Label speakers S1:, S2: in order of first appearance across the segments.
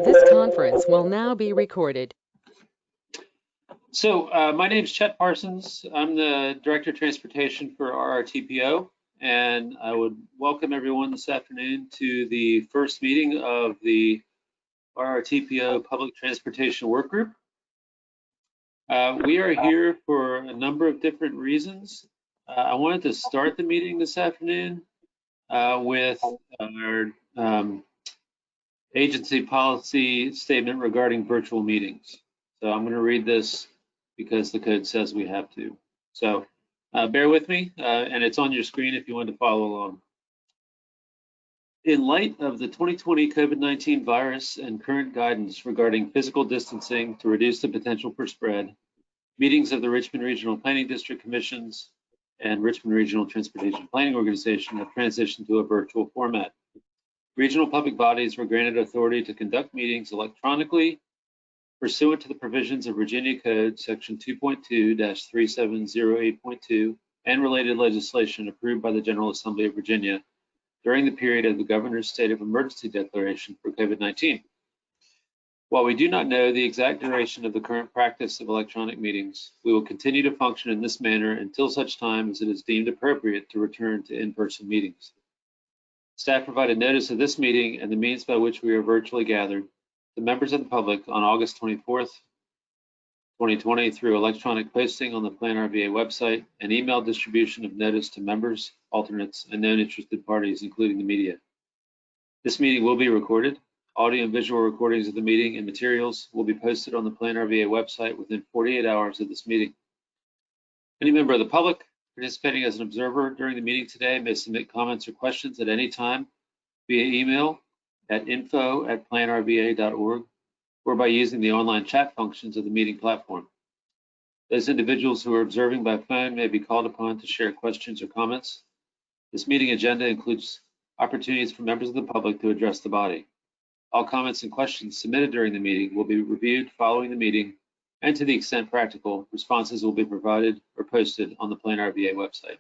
S1: This conference will now be recorded.
S2: So my name is Chet Parsons. I'm the Director of Transportation for RRTPO, and I would welcome everyone this afternoon to the first meeting of the RRTPO Public Transportation Work Group. We are here for a number of different reasons. I wanted to start the meeting this afternoon with our agency policy statement regarding virtual meetings. So I'm going to read this because the code says we have to. So bear with me, and it's on your screen if you want to follow along. In light of the 2020 COVID-19 virus and current guidance regarding physical distancing to reduce the potential for spread, meetings of the Richmond Regional Planning District Commissions and Richmond Regional Transportation Planning Organization have transitioned to a virtual format. Regional public bodies were granted authority to conduct meetings electronically pursuant to the provisions of Virginia Code Section 2.2-3708.2 and related legislation approved by the General Assembly of Virginia during the period of the Governor's State of Emergency Declaration for COVID-19. While we do not know the exact duration of the current practice of electronic meetings, we will continue to function in this manner until such time as it is deemed appropriate to return to in-person meetings. Staff provided notice of this meeting and the means by which we are virtually gathered to members of the public on August 24th, 2020 through electronic posting on the Plan RVA website and email distribution of notice to members, alternates, and known interested parties, including the media. This meeting will be recorded. Audio and visual recordings of the meeting and materials will be posted on the Plan RVA website within 48 hours of this meeting. Any member of the public participating as an observer during the meeting today may submit comments or questions at any time via email at info@planrva.org or by using the online chat functions of the meeting platform. Those individuals who are observing by phone may be called upon to share questions or comments. This meeting agenda includes opportunities for members of the public to address the body. All comments and questions submitted during the meeting will be reviewed following the meeting, and to the extent practical, responses will be provided or posted on the Plan RVA website.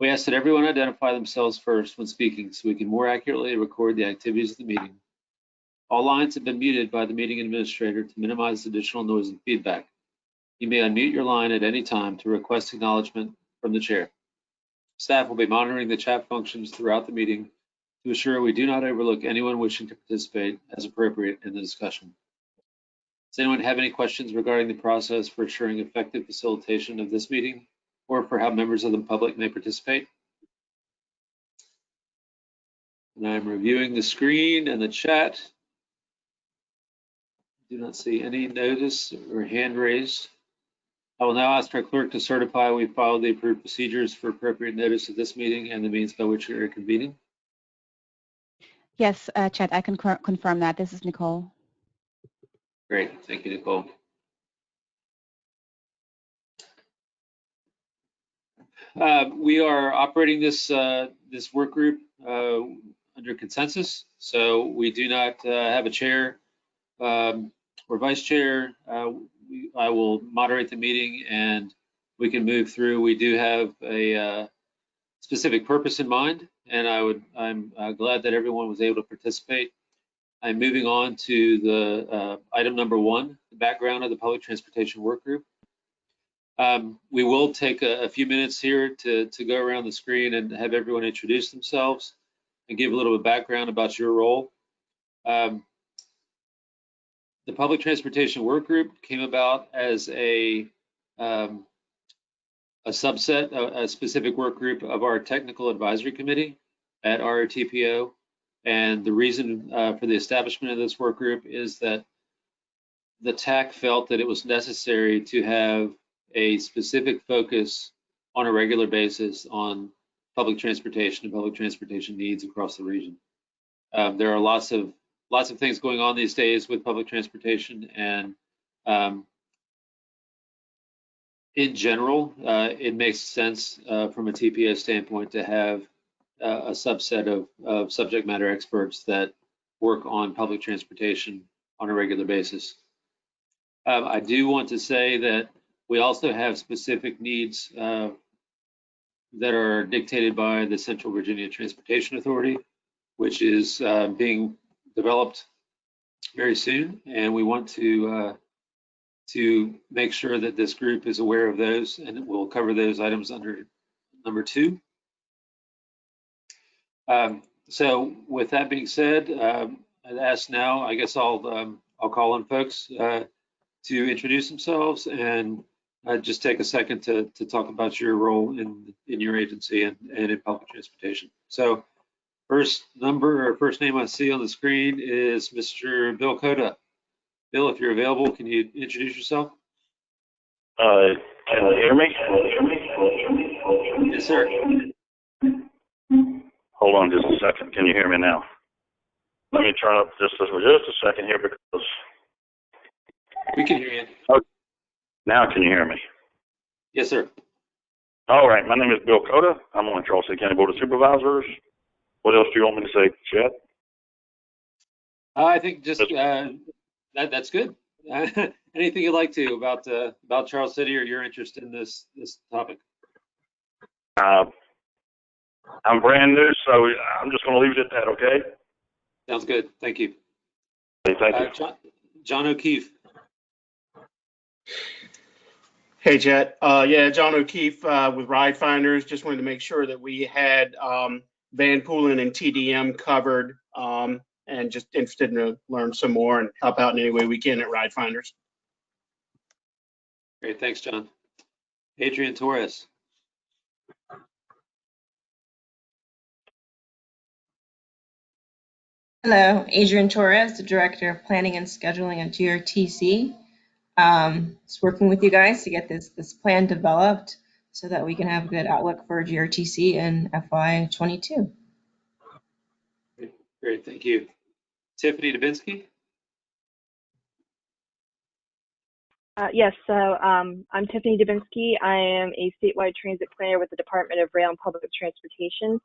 S2: We ask that everyone identify themselves first when speaking so we can more accurately record the activities of the meeting. All lines have been muted by the meeting administrator to minimize additional noise and feedback. You may unmute your line at any time to request acknowledgement from the chair. Staff will be monitoring the chat functions throughout the meeting to assure we do not overlook anyone wishing to participate as appropriate in the discussion. Does anyone have any questions regarding the process for ensuring effective facilitation of this meeting or for how members of the public may participate? And I'm reviewing the screen and the chat. Do not see any notice or hand raised. I will now ask our clerk to certify we followed the approved procedures for appropriate notice of this meeting and the means by which we are convening.
S3: Yes, Chet, I can confirm that. This is Nicole.
S2: Great, thank you, Nicole. We are operating this work group under consensus, so we do not have a chair or vice chair. I will moderate the meeting and we can move through. We do have a specific purpose in mind, and I'm glad that everyone was able to participate. I'm moving on to the item number 1, the background of the Public Transportation Work Group. We will take a few minutes here to go around the screen and have everyone introduce themselves and give a little bit of background about your role. The Public Transportation Work Group came about as a subset, a specific work group of our Technical Advisory Committee at RRTPO. And the reason for the establishment of this work group is that the TAC felt that it was necessary to have a specific focus on a regular basis on public transportation and public transportation needs across the region. There are lots of things going on these days with public transportation, and in general, it makes sense from a TPO standpoint to have a subset of subject matter experts that work on public transportation on a regular basis. I do want to say that we also have specific needs that are dictated by the Central Virginia Transportation Authority, which is being developed very soon, and we want to make sure that this group is aware of those, and we'll cover those items under number 2. So with that being said, I'd ask now, I guess I'll call on folks to introduce themselves and just take a second to talk about your role in your agency and in public transportation. So first name I see on the screen is Mr. Bill Cota. Bill, if you're available, can you introduce yourself?
S4: Can you hear me?
S2: Yes, sir.
S4: Hold on just a second. Can you hear me now? Let me turn up just a second here because...
S2: We can hear you.
S4: Oh, now can you hear me?
S2: Yes, sir.
S4: All right. My name is Bill Cota. I'm on the Charles City County Board of Supervisors. What else do you want me to say, Chad?
S2: I think just that's good. Anything you'd like to about Charles City or your interest in this topic?
S4: I'm brand new, so I'm just going to leave it at that, okay?
S2: Sounds good. Thank you.
S4: Okay, thank you.
S2: John O'Keefe.
S5: Hey, Jet. Yeah, John O'Keefe with Ride Finders. Just wanted to make sure that we had van pooling and TDM covered, and just interested to learn some more and help out in any way we can at Ride Finders.
S2: Great. Thanks, John. Adrian Torres.
S6: Hello, Adrian Torres, the Director of Planning and Scheduling at GRTC. Just working with you guys to get this plan developed so that we can have a good outlook for GRTC in FY22.
S2: Great, thank you. Tiffany Dubinsky.
S7: Yes, so I'm Tiffany Dubinsky. I am a statewide transit planner with the Department of Rail and Public Transportation.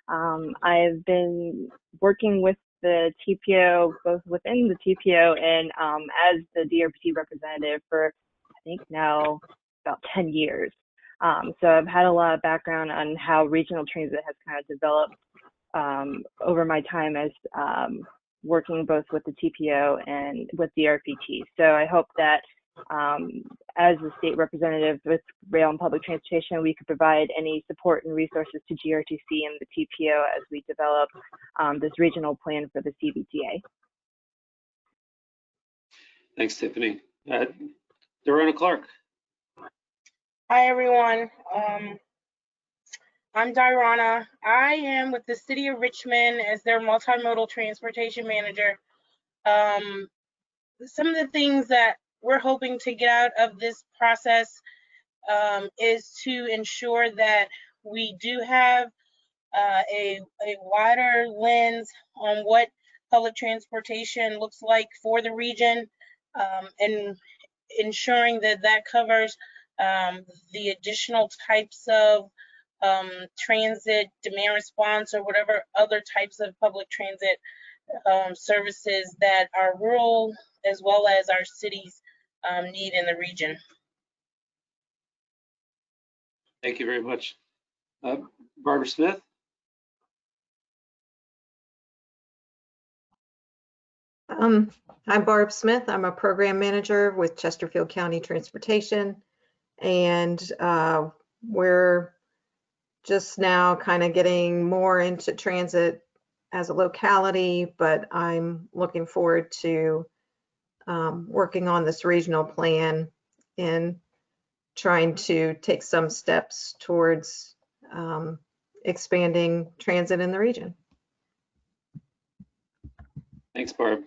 S7: I've been working with the TPO, both within the TPO and as the DRPT representative for, I think now about 10 years. So I've had a lot of background on how regional transit has kind of developed over my time as working both with the TPO and with DRPT. So I hope that as the state representative with rail and public transportation, we could provide any support and resources to GRTC and the TPO as we develop this regional plan for the CBTA.
S2: Thanks, Tiffany. Dorona Clark.
S8: Hi, everyone. I'm Dirana. I am with the City of Richmond as their multimodal transportation manager. Some of the things that we're hoping to get out of this process is to ensure that we do have a wider lens on what public transportation looks like for the region, and ensuring that that covers the additional types of transit demand response or whatever other types of public transit services that our rural as well as our cities need in the region.
S2: Thank you very much. Barbara Smith.
S9: I'm Barb Smith. I'm a program manager with Chesterfield County Transportation, and we're just now kind of getting more into transit as a locality, but I'm looking forward to working on this regional plan and trying to take some steps towards expanding transit in the region.
S2: Thanks, Barb.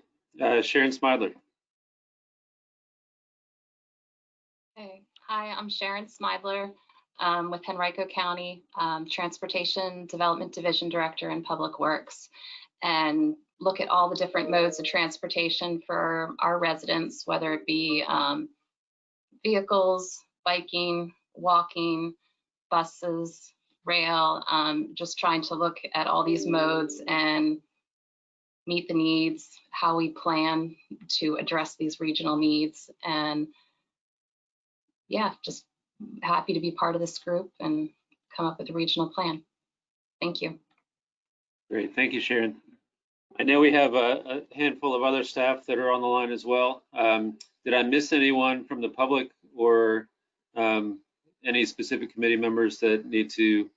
S2: Sharon Smidler.
S10: Hey. Hi, I'm Sharon Smidler with Henrico County Transportation Development Division Director in Public Works, and look at all the different modes of transportation for our residents, whether it be vehicles, biking, walking, buses, rail, just trying to look at all these modes and meet the needs, how we plan to address these regional needs. And yeah, just happy to be part of this group and come up with a regional plan. Thank you.
S2: Great, thank you, Sharon. I know we have a handful of other staff that are on the line as well. Did I miss anyone from the public or any specific committee members that need to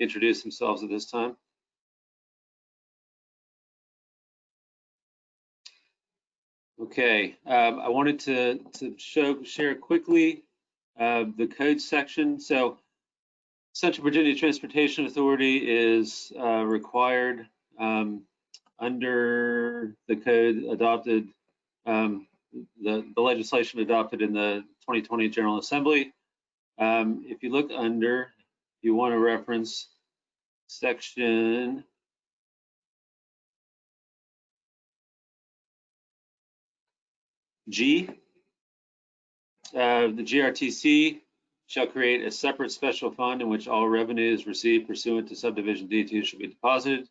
S2: introduce themselves at this time? Okay, I wanted to share quickly the code section. So Central Virginia Transportation Authority is required under the code adopted, the legislation adopted in the 2020 General Assembly. If you look under, you want to reference section G. The GRTC shall create a separate special fund in which all revenues received pursuant to subdivision D2 shall be deposited.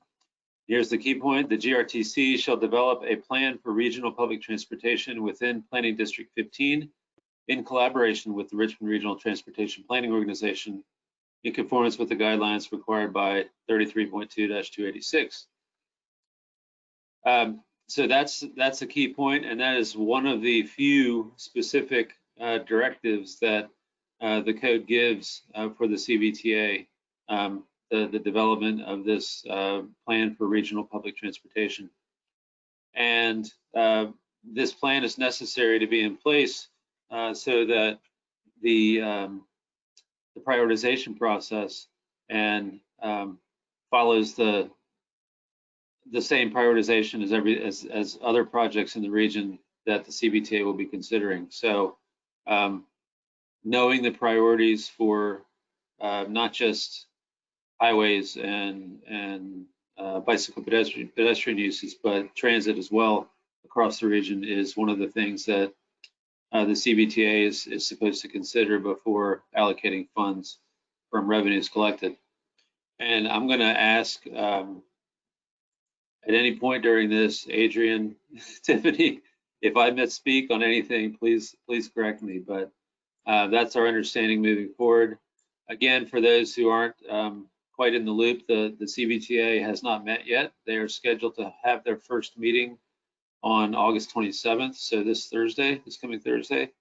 S2: Here's the key point. The GRTC shall develop a plan for regional public transportation within Planning District 15 in collaboration with the Richmond Regional Transportation Planning Organization in conformance with the guidelines required by 33.2-286. So that's a key point, and that is one of the few specific directives that the code gives for the CVTA, the development of this plan for regional public transportation. And this plan is necessary to be in place so that the prioritization process and follows the same prioritization as other projects in the region that the CVTA will be considering. So knowing the priorities for not just highways and bicycle pedestrian uses, but transit as well across the region is one of the things that the CVTA is supposed to consider before allocating funds from revenues collected. And I'm going to ask at any point during this, Adrian, Tiffany, if I misspeak on anything, please correct me. But that's our understanding moving forward. Again, for those who aren't quite in the loop, the CVTA has not met yet. They are scheduled to have their first meeting on August 27th, so this coming Thursday.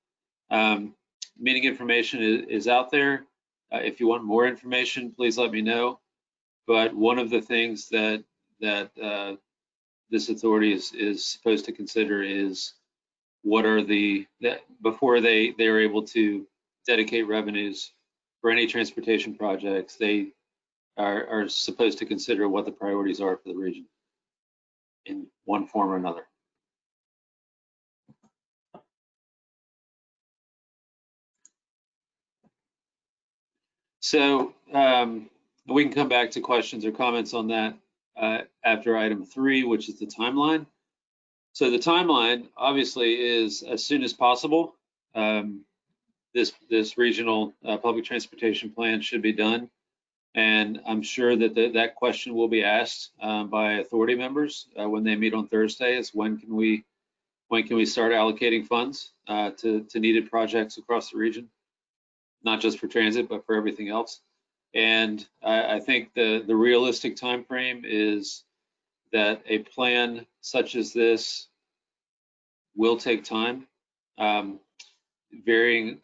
S2: Meeting information is out there. If you want more information, please let me know. But one of the things that this authority is supposed to consider is what are before they are able to dedicate revenues for any transportation projects, they are supposed to consider what the priorities are for the region in one form or another. So we can come back to questions or comments on that after item 3, which is the timeline. So the timeline obviously is as soon as possible. This regional public transportation plan should be done. And I'm sure that that question will be asked by authority members when they meet on Thursday is when can we start allocating funds to needed projects across the region, not just for transit, but for everything else. And I think the realistic time frame is that a plan such as this will take time, varying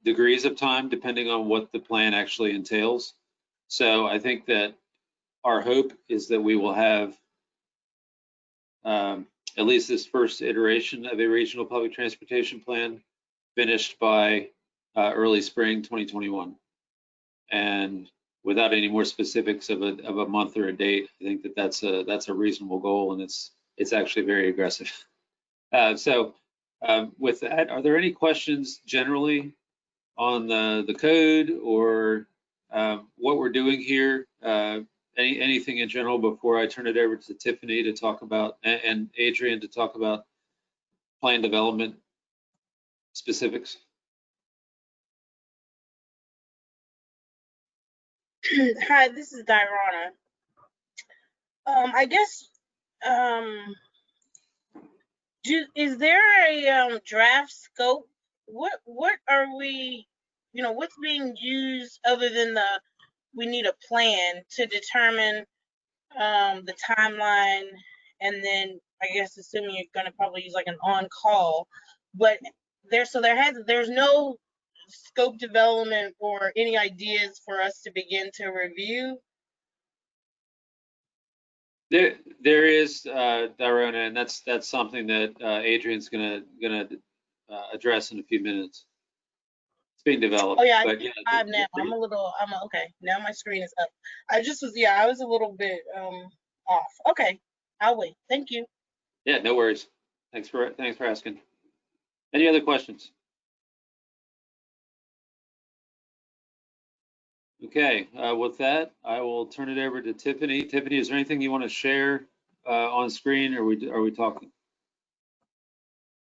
S2: degrees of time depending on what the plan actually entails. So I think that our hope is that we will have at least this first iteration of a regional public transportation plan finished by early spring 2021. And without any more specifics of a month or a date, I think that that's a reasonable goal, and it's actually very aggressive. So with that, are there any questions generally on the code or what we're doing here? Anything in general before I turn it over to Tiffany to talk about and Adrian to talk about plan development specifics?
S8: Hi, this is Dirana. I guess, is there a draft scope? What are we, what's being used other than we need a plan to determine the timeline and then I guess assuming you're going to probably use like an on-call, but there's no scope development or any ideas for us to begin to review.
S2: There is, Darona, and that's something that Adrian's gonna address in a few minutes. It's being developed.
S8: Oh yeah,
S2: but yeah,
S8: now. Okay. Now my screen is up. I was a little bit off. Okay, I'll wait. Thank you.
S2: Yeah, no worries. Thanks for asking. Any other questions? Okay, with that, I will turn it over to Tiffany. Tiffany, is there anything you want to share on screen, or are we talking?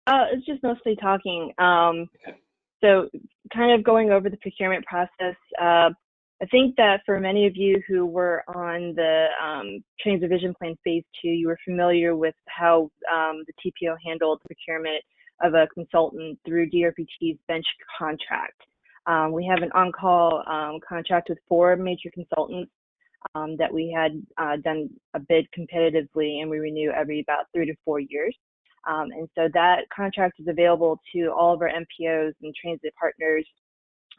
S7: It's just mostly talking.
S2: Okay.
S7: So kind of going over the procurement process, I think that for many of you who were on the Transit Vision Plan Phase 2, you were familiar with how the TPO handled the procurement of a consultant through DRPT's bench contract. We have an on-call contract with 4 major consultants that we had done a bid competitively, and we renew every about 3 to 4 years. And so that contract is available to all of our MPOs and transit partners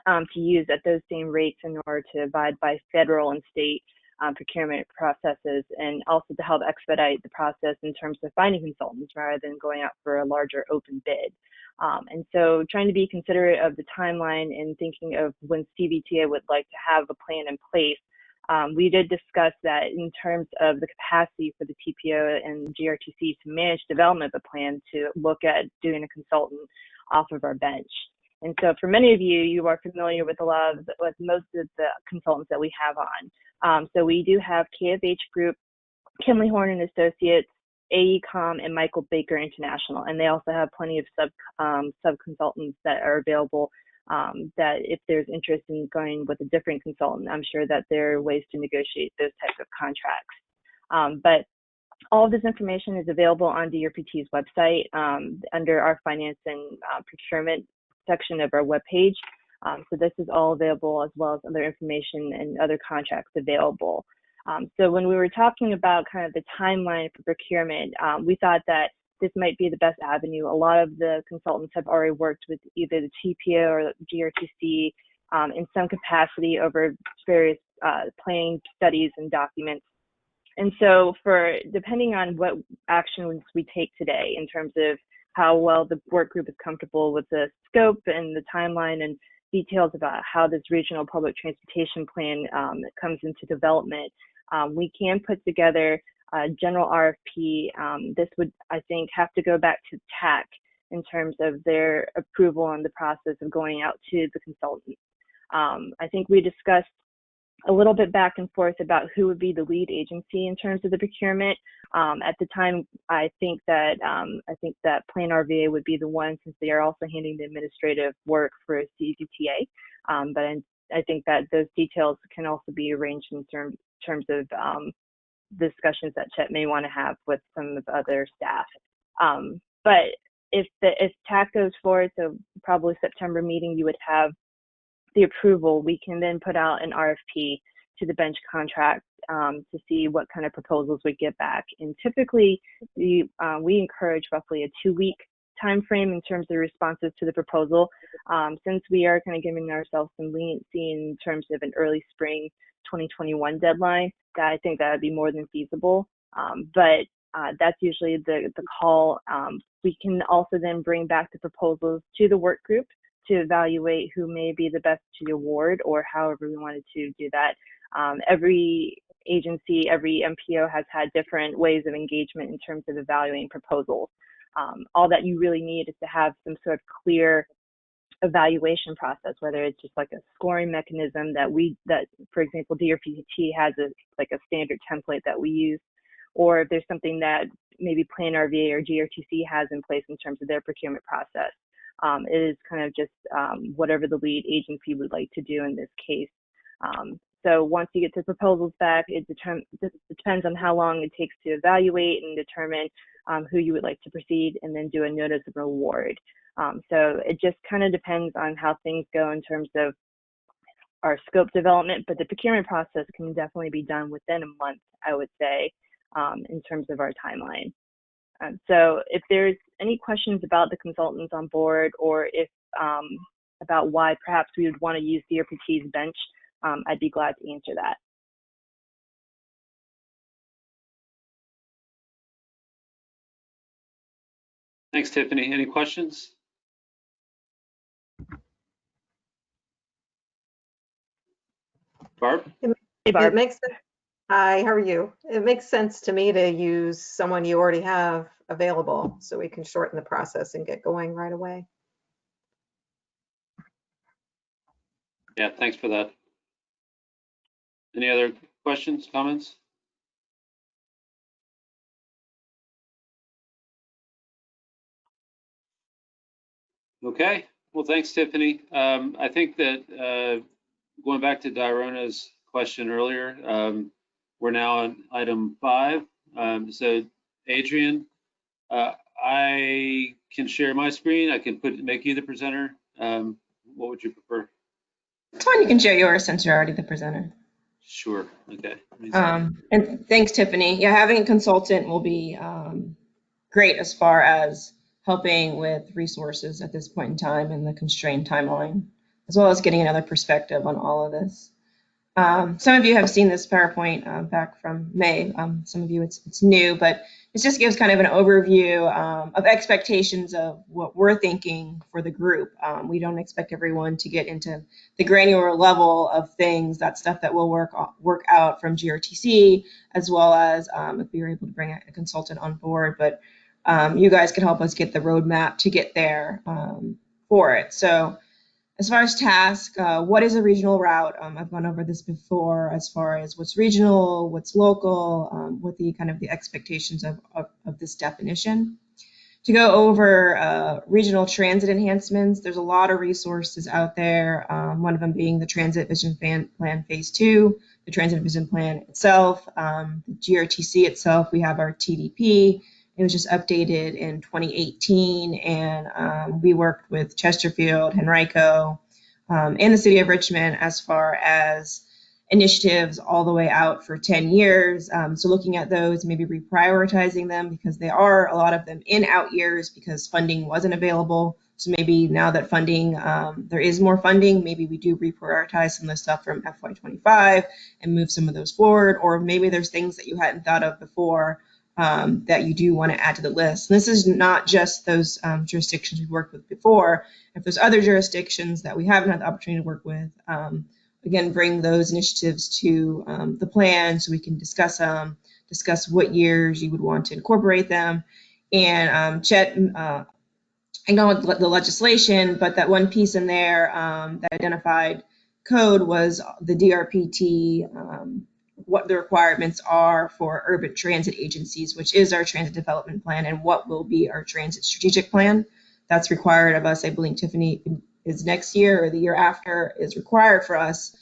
S7: to use at those same rates in order to abide by federal and state procurement processes, and also to help expedite the process in terms of finding consultants rather than going out for a larger open bid. And so trying to be considerate of the timeline and thinking of when CVTA would like to have a plan in place. We did discuss that in terms of the capacity for the TPO and GRTC to manage development of a plan, to look at doing a consultant off of our bench. And so for many of you, you are familiar with with most of the consultants that we have on. So we do have KFH Group, Kimley Horn and Associates, AECOM, and Michael Baker International. And they also have plenty of sub-consultants that are available, that if there's interest in going with a different consultant, I'm sure that there are ways to negotiate those types of contracts. But all of this information is available on DRPT's website under our finance and procurement section of our webpage. So this is all available, as well as other information and other contracts available. So when we were talking about kind of the timeline for procurement, we thought that this might be the best avenue. A lot of the consultants have already worked with either the TPO or the GRTC in some capacity over various planning studies and documents. And so depending on what actions we take today in terms of how well the work group is comfortable with the scope and the timeline and details about how this regional public transportation plan comes into development, we can put together a general RFP. This would, I think, have to go back to TAC in terms of their approval and the process of going out to the consultant. I think we discussed a little bit back and forth about who would be the lead agency in terms of the procurement. At the time, I think that Plan RVA would be the one, since they are also handling the administrative work for CVTA. But I think that those details can also be arranged in terms of discussions that Chet may want to have with some of the other staff. But if TAC goes forward, so probably September meeting, you would have the approval. We can then put out an RFP to the bench contract to see what kind of proposals we get back. And typically, we encourage roughly a 2-week time frame in terms of responses to the proposal, since we are kind of giving ourselves some leniency in terms of an early spring 2021 deadline. That I think that would be more than feasible. But that's usually the call. We can also then bring back the proposals to the work group to evaluate who may be the best to award, or however we wanted to do that. Every agency, every MPO has had different ways of engagement in terms of evaluating proposals. All that you really need is to have some sort of clear evaluation process, whether it's just like a scoring mechanism that for example, DRPT has a standard template that we use, or if there's something that maybe Plan RVA or GRTC has in place in terms of their procurement process. It is kind of just whatever the lead agency would like to do in this case. So once you get the proposals back, it depends on how long it takes to evaluate and determine who you would like to proceed, and then do a notice of award. So it just kind of depends on how things go in terms of our scope development, but the procurement process can definitely be done within a month, I would say. in terms of our timeline. So if there's any questions about the consultants on board, or if about why perhaps we would want to use GRPT's bench, I'd be glad to answer that.
S2: Thanks, Tiffany. Any questions? Barb?
S7: Hey, Barb.
S9: It makes sense. Hi, how are you? It makes sense to me to use someone you already have available so we can shorten the process and get going right away.
S2: Yeah, thanks for that. Any other questions, comments? Okay, well, thanks, Tiffany. I think that going back to Dirona's question earlier, we're now on item 5. So Adrian, I can share my screen. I can make you the presenter. What would you prefer?
S6: It's fine, you can share yours since you're already the presenter.
S2: Sure, okay.
S6: And thanks, Tiffany. Yeah, having a consultant will be great as far as helping with resources at this point in time and the constrained timeline, as well as getting another perspective on all of this. Some of you have seen this PowerPoint back from May. Some of you it's new, but it just gives kind of an overview of expectations of what we're thinking for the group. We don't expect everyone to get into the granular level of things. That's stuff that we'll work out from GRTC, as well as if we were able to bring a consultant on board. But you guys can help us get the roadmap to get there for it. So as far as task, what is a regional route? I've gone over this before as far as what's regional, what's local, what the kind of the expectations of this definition. To go over regional transit enhancements, there's a lot of resources out there, one of them being the Transit Vision Plan Phase 2, the Transit Vision Plan itself, the GRTC itself, we have our TDP. It was just updated in 2018, and we worked with Chesterfield, Henrico, and the city of Richmond as far as initiatives all the way out for 10 years. So looking at those, maybe reprioritizing them, because there are a lot of them in out years because funding wasn't available. So maybe now that funding, there is more funding, maybe we do reprioritize some of the stuff from FY25 and move some of those forward, or maybe there's things that you hadn't thought of before that you do want to add to the list. And this is not just those jurisdictions we've worked with before. If there's other jurisdictions that we haven't had the opportunity to work with, again, bring those initiatives to the plan so we can discuss them, discuss what years you would want to incorporate them. And Chet, I know the legislation, but that one piece in there that identified code was the DRPT, what the requirements are for urban transit agencies, which is our transit development plan, and what will be our transit strategic plan. That's required of us. I believe Tiffany is next year or the year after is required for us.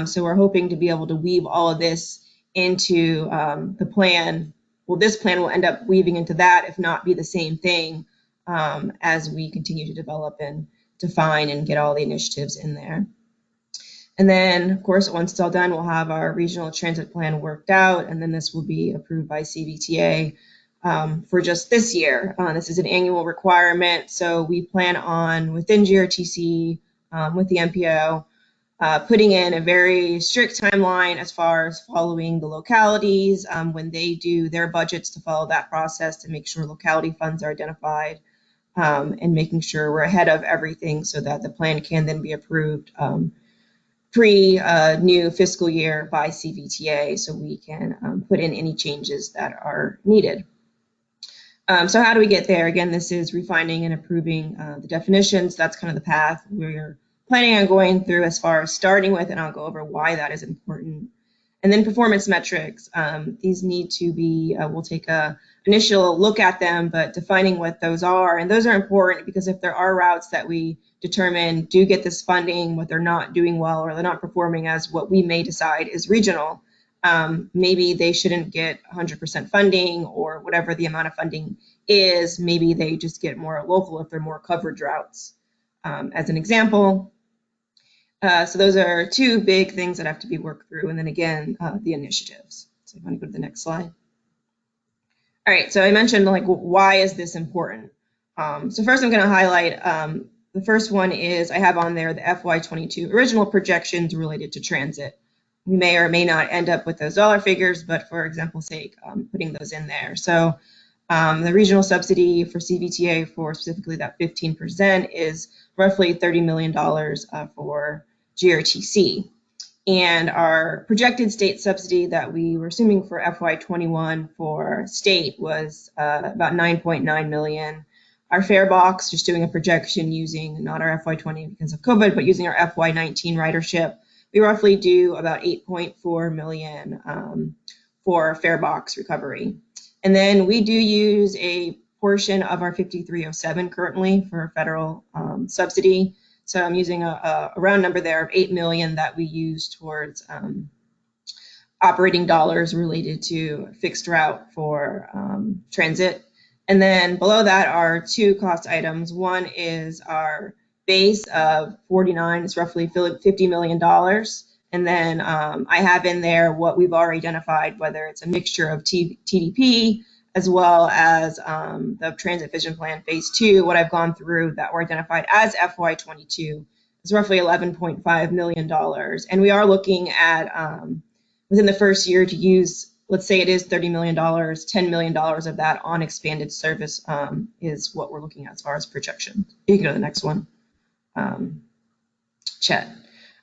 S6: So we're hoping to be able to weave all of this into the plan. Well, this plan will end up weaving into that, if not be the same thing, as we continue to develop and define and get all the initiatives in there. And then, of course, once it's all done, we'll have our regional transit plan worked out, and then this will be approved by CVTA for just this year. This is an annual requirement, so we plan on, within GRTC, with the MPO, putting in a very strict timeline as far as following the localities when they do their budgets, to follow that process to make sure locality funds are identified, and making sure we're ahead of everything so that the plan can then be approved pre-new fiscal year by CVTA, so we can put in any changes that are needed. So how do we get there? Again, this is refining and approving the definitions. That's kind of the path we're planning on going through as far as starting with, and I'll go over why that is important. And then performance metrics. These need to be, we'll take a initial look at them, but defining what those are. And those are important because if there are routes that we determine do get this funding, but they're not doing well, or they're not performing as what we may decide is regional, maybe they shouldn't get 100% funding, or whatever the amount of funding is. Maybe they just get more local if they're more coverage routes, as an example. So those are two big things that have to be worked through. And then again, the initiatives. So if you want to go to the next slide. All right, so I mentioned like why is this important? So first I'm going to highlight the first one is I have on there the FY22 original projections related to transit. We may or may not end up with those dollar figures, but for example's sake, putting those in there. So the regional subsidy for CVTA for specifically that 15% is roughly $30 million for GRTC. And our projected state subsidy that we were assuming for FY21 for state was about 9.9 million. Our fare box, just doing a projection using not our FY20 because of COVID, but using our FY19 ridership, we roughly do about 8.4 million for fare box recovery. And then we do use a portion of our 5307 currently for federal subsidy. So I'm using a round number there of 8 million that we use towards operating dollars related to fixed route for transit. And then below that are two cost items. One is our base of 49, it's roughly $50 million. And then I have in there what we've already identified, whether it's a mixture of TDP as well as the Transit Vision Plan Phase 2, what I've gone through that were identified as FY22 is roughly $11.5 million. And we are looking at within the first year to use, let's say it is $30 million, $10 million of that on expanded service is what we're looking at as far as projection. You can go to the next one, Chet.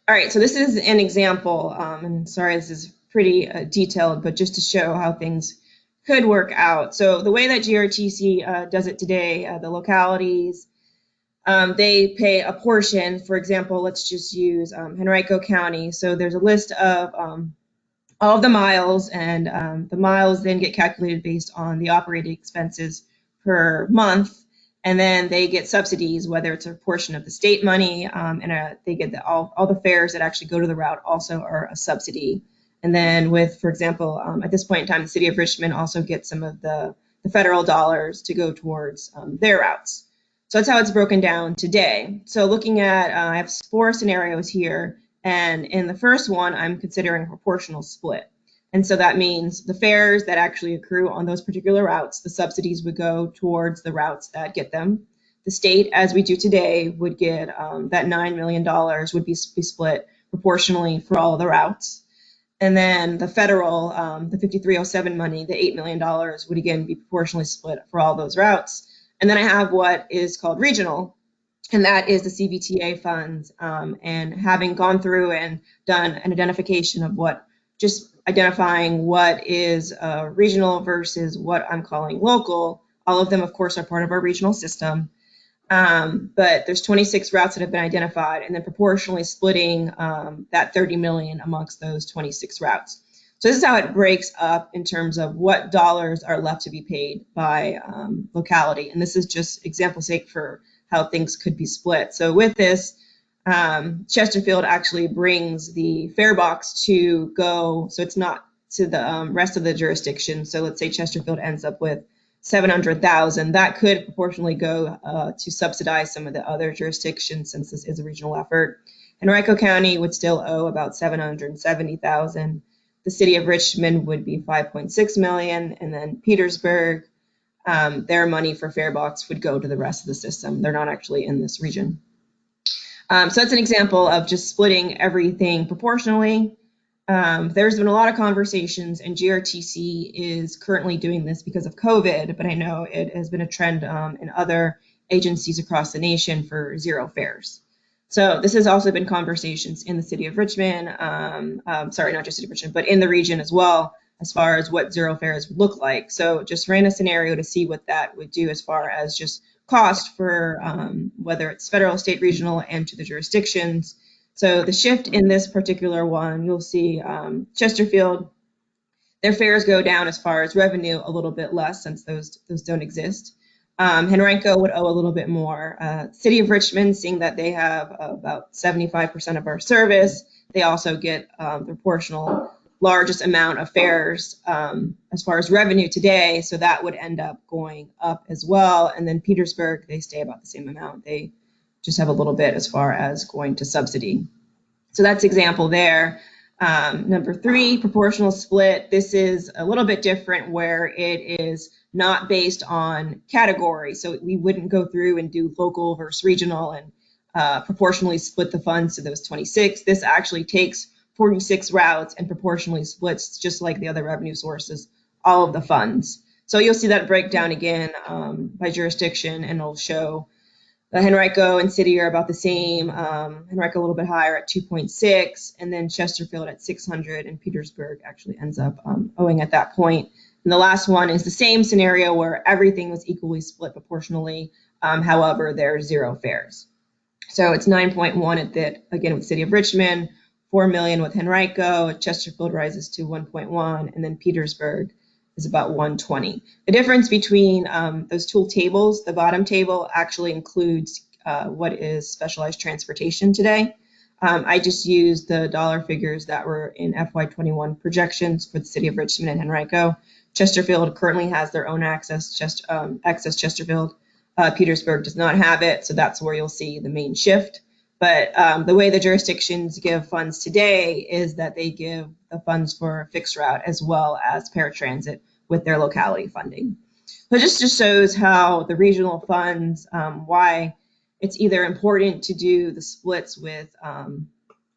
S6: All right, so this is an example, and sorry, this is pretty detailed, but just to show how things could work out. So the way that GRTC does it today, the localities, they pay a portion. For example, let's just use Henrico County. So there's a list of all of the miles, and the miles then get calculated based on the operating expenses per month. And then they get subsidies, whether it's a portion of the state money, and they get all the fares that actually go to the route also are a subsidy. And then with, for example, at this point in time, the city of Richmond also gets some of the federal dollars to go towards their routes. So that's how it's broken down today. So looking at, I have 4 scenarios here. And in the first one, I'm considering a proportional split. And so that means the fares that actually accrue on those particular routes, the subsidies would go towards the routes that get them. The state, as we do today, would get that $9 million would be split proportionally for all of the routes. And then the federal, the 5307 money, the $8 million would again be proportionally split for all those routes. And then I have what is called regional, and that is the CVTA funds. And having gone through and done an identification of just identifying what is regional versus what I'm calling local, all of them, of course, are part of our regional system. But there's 26 routes that have been identified, and then proportionally splitting that 30 million amongst those 26 routes. So this is how it breaks up in terms of what dollars are left to be paid by locality. And this is just example sake for how things could be split. So with this, Chesterfield actually brings the fare box to go, so it's not to the rest of the jurisdiction. So let's say Chesterfield ends up with 700,000, that could proportionally go to subsidize some of the other jurisdictions since this is a regional effort. Henrico County would still owe about 770,000. The city of Richmond would be 5.6 million, and then Petersburg, their money for fare box would go to the rest of the system. They're not actually in this region. So that's an example of just splitting everything proportionally. There's been a lot of conversations, and GRTC is currently doing this because of COVID, but I know it has been a trend in other agencies across the nation for zero fares. So this has also been conversations in the city of Richmond, sorry, not just city of Richmond, but in the region as well, as far as what zero fares would look like. So just ran a scenario to see what that would do as far as just cost for whether it's federal, state, regional, and to the jurisdictions. So the shift in this particular one, you'll see Chesterfield, their fares go down as far as revenue a little bit less since those don't exist. Henrico would owe a little bit more. City of Richmond, seeing that they have about 75% of our service, they also get the proportional largest amount of fares as far as revenue today, so that would end up going up as well. And then Petersburg, they stay about the same amount. They just have a little bit as far as going to subsidy. So that's example there. Number 3, proportional split. This is a little bit different where it is not based on category. So we wouldn't go through and do local versus regional and proportionally split the funds to those 26. This actually takes 46 routes and proportionally splits, just like the other revenue sources, all of the funds. So you'll see that breakdown again by jurisdiction, and it'll show Henrico and City are about the same. Henrico a little bit higher at 2.6, and then Chesterfield at 600, and Petersburg actually ends up owing at that point. And the last one is the same scenario where everything was equally split proportionally. However, there are 0 fares. So it's 9.1 at that, again, with City of Richmond, 4 million with Henrico, Chesterfield rises to 1.1, and then Petersburg is about 120. The difference between those two tables, the bottom table actually includes what is specialized transportation today. I just used the dollar figures that were in FY21 projections for the City of Richmond and Henrico. Chesterfield currently has their own access Chesterfield. Petersburg does not have it, so that's where you'll see the main shift. But the way the jurisdictions give funds today is that they give the funds for fixed route as well as paratransit with their locality funding. So this just shows how the regional funds, why it's either important to do the splits with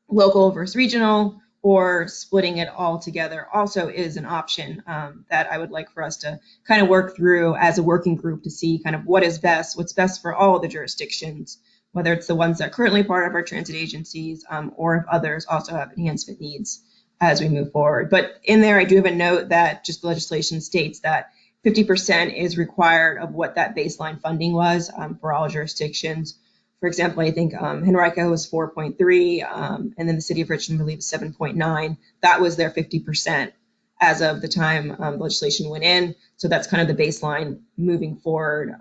S6: local versus regional, or splitting it all together also is an option that I would like for us to kind of work through as a working group to see kind of what is best, what's best for all of the jurisdictions, whether it's the ones that are currently part of our transit agencies or if others also have enhancement needs as we move forward. But in there, I do have a note that just the legislation states that 50% is required of what that baseline funding was for all jurisdictions. For example, I think Henrico was 4.3, and then the City of Richmond, I believe, is 7.9. That was their 50% as of the time the legislation went in. So that's kind of the baseline moving forward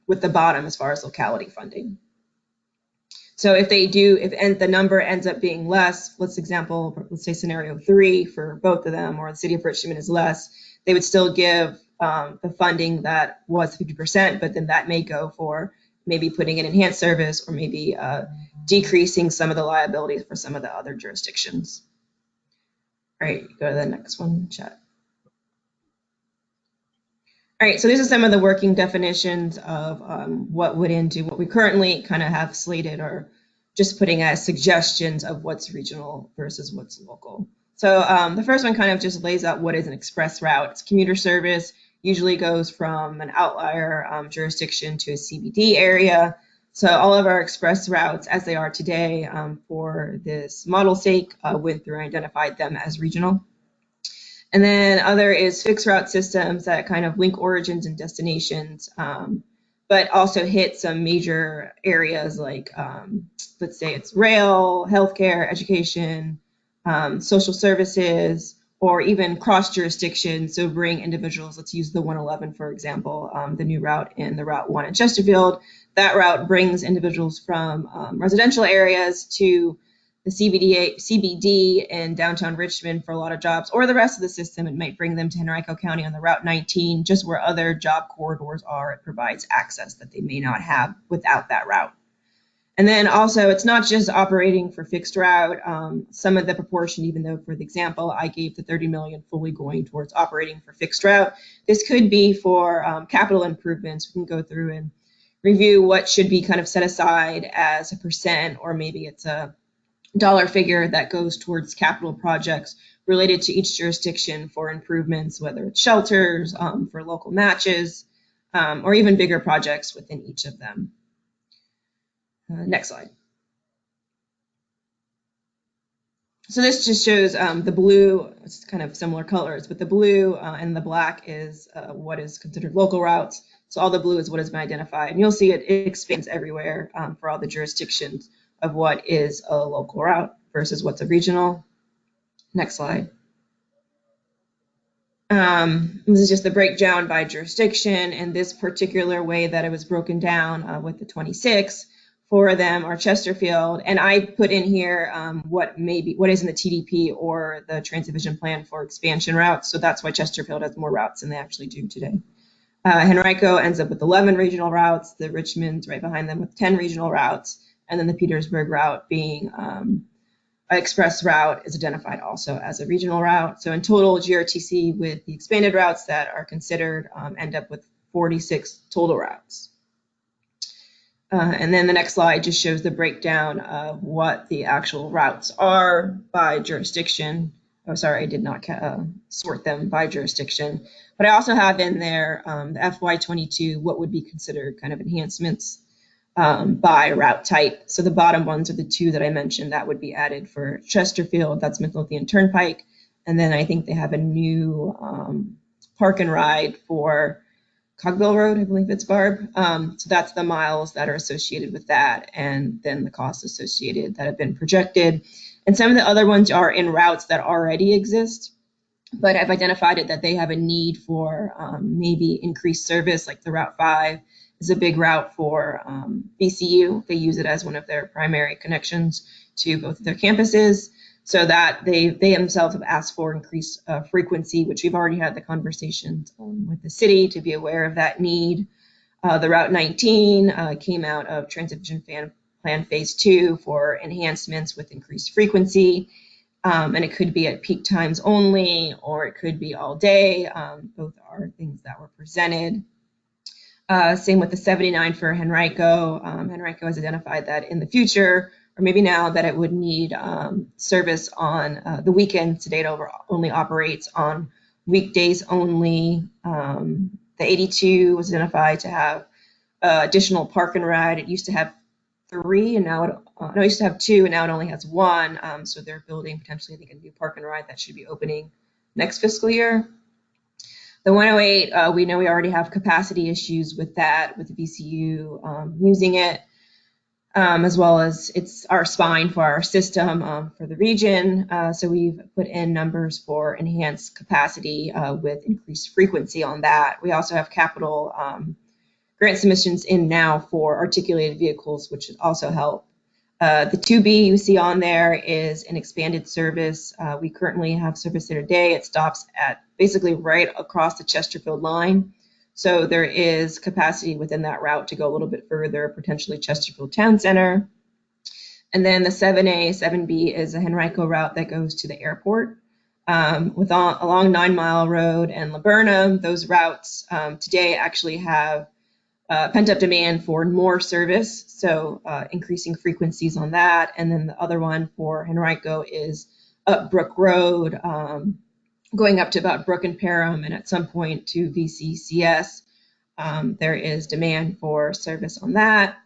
S6: with the bottom as far as locality funding. So if they do, if the number ends up being less, let's say scenario 3 for both of them, or the City of Richmond is less, they would still give the funding that was 50%, but then that may go for maybe putting in enhanced service or maybe decreasing some of the liabilities for some of the other jurisdictions. All right, go to the next one, chat. All right, so these are some of the working definitions of what would into what we currently kind of have slated, or just putting as suggestions of what's regional versus what's local. So the first one kind of just lays out what is an express route. It's commuter service, usually goes from an outlier jurisdiction to a CBD area. So all of our express routes as they are today for this model's sake went through and identified them as regional. And then other is fixed route systems that kind of link origins and destinations, but also hit some major areas like, let's say it's rail, healthcare, education, social services, or even cross jurisdiction. So bring individuals, let's use the 111, for example, the new route in the Route 1 in Chesterfield. That route brings individuals from residential areas to the CBD in downtown Richmond for a lot of jobs, or the rest of the system. It might bring them to Henrico County on the Route 19, just where other job corridors are. It provides access that they may not have without that route. And then also, it's not just operating for fixed route. Some of the proportion, even though for the example, I gave the 30 million fully going towards operating for fixed route, this could be for capital improvements. We can go through and review what should be kind of set aside as a percent, or maybe it's a dollar figure that goes towards capital projects related to each jurisdiction for improvements, whether it's shelters, for local matches, or even bigger projects within each of them. Next slide. So this just shows the blue, it's kind of similar colors, but the blue and the black is what is considered local routes. So all the blue is what has been identified. And you'll see it expands everywhere for all the jurisdictions of what is a local route versus what's a regional. Next slide. This is just the breakdown by jurisdiction, and this particular way that it was broken down with the 26 for them are Chesterfield, and I put in here what is in the TDP or the Transit Vision Plan for expansion routes. So that's why Chesterfield has more routes than they actually do today. Henrico ends up with 11 regional routes. The Richmond's right behind them with 10 regional routes, and then the Petersburg route being express route is identified also as a regional route. So in total, GRTC with the expanded routes that are considered end up with 46 total routes. And then the next slide just shows the breakdown of what the actual routes are by jurisdiction. Oh, sorry, I did not sort them by jurisdiction. But I also have in there the FY22, what would be considered kind of enhancements by route type. So the bottom ones are the two that I mentioned that would be added for Chesterfield, that's Midlothian Turnpike. And then I think they have a new park and ride for Cogville Road, I believe it's Barb. So that's the miles that are associated with that, and then the costs associated that have been projected. And some of the other ones are in routes that already exist, but I've identified it that they have a need for maybe increased service, like the Route 5 is a big route for VCU. They use it as one of their primary connections to both of their campuses. So that they themselves have asked for increased frequency, which we've already had the conversations with the city to be aware of that need. The Route 19 came out of Transit Vision Plan Phase 2 for enhancements with increased frequency. And it could be at peak times only, or it could be all day. Both are things that were presented. Same with the 79 for Henrico. Henrico has identified that in the future, or maybe now, that it would need service on the weekends. Today it only operates on weekdays only. The 82 was identified to have additional park and ride. It used to have 3, and now it used to have 2, and now it only has 1. So they're building potentially, I think, a new park and ride that should be opening next fiscal year. The 108, we know we already have capacity issues with that, with the VCU using it. As well as it's our spine for our system for the region. So we've put in numbers for enhanced capacity with increased frequency on that. We also have capital grant submissions in now for articulated vehicles, which would also help. The 2B you see on there is an expanded service. We currently have service there today. It stops at basically right across the Chesterfield line. So there is capacity within that route to go a little bit further, potentially Chesterfield Town Center. And then the 7A, 7B is a Henrico route that goes to the airport. Along 9 Mile Road and Laburnum, those routes today actually have pent-up demand for more service, so increasing frequencies on that. And then the other one for Henrico is up Brook Road, going up to about Brook and Parham, and at some point to VCCS. There is demand for service on that.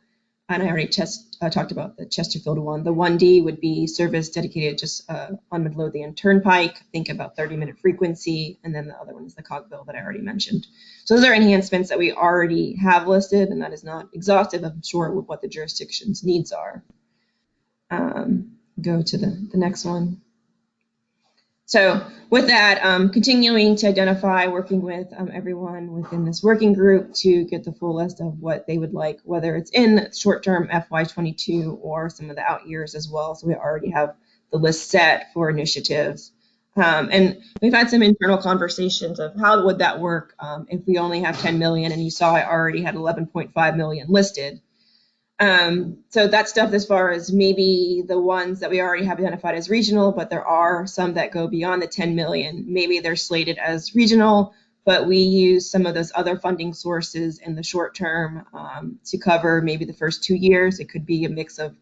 S6: And I already talked about the Chesterfield one. The 1D would be service dedicated just on Midlothian Turnpike, think about 30-minute frequency. And then the other one is the Cogville that I already mentioned. So those are enhancements that we already have listed, and that is not exhaustive, I'm sure, with what the jurisdiction's needs are. Go to the next one. So with that, continuing to identify, working with everyone within this working group to get the full list of what they would like, whether it's in short-term FY22 or some of the out years as well. So we already have the list set for initiatives. And we've had some internal conversations of how would that work if we only have 10 million, and you saw I already had 11.5 million listed. So that stuff as far as maybe the ones that we already have identified as regional, but there are some that go beyond the 10 million. Maybe they're slated as regional, but we use some of those other funding sources in the short term to cover maybe the first 2 years. It could be a mix of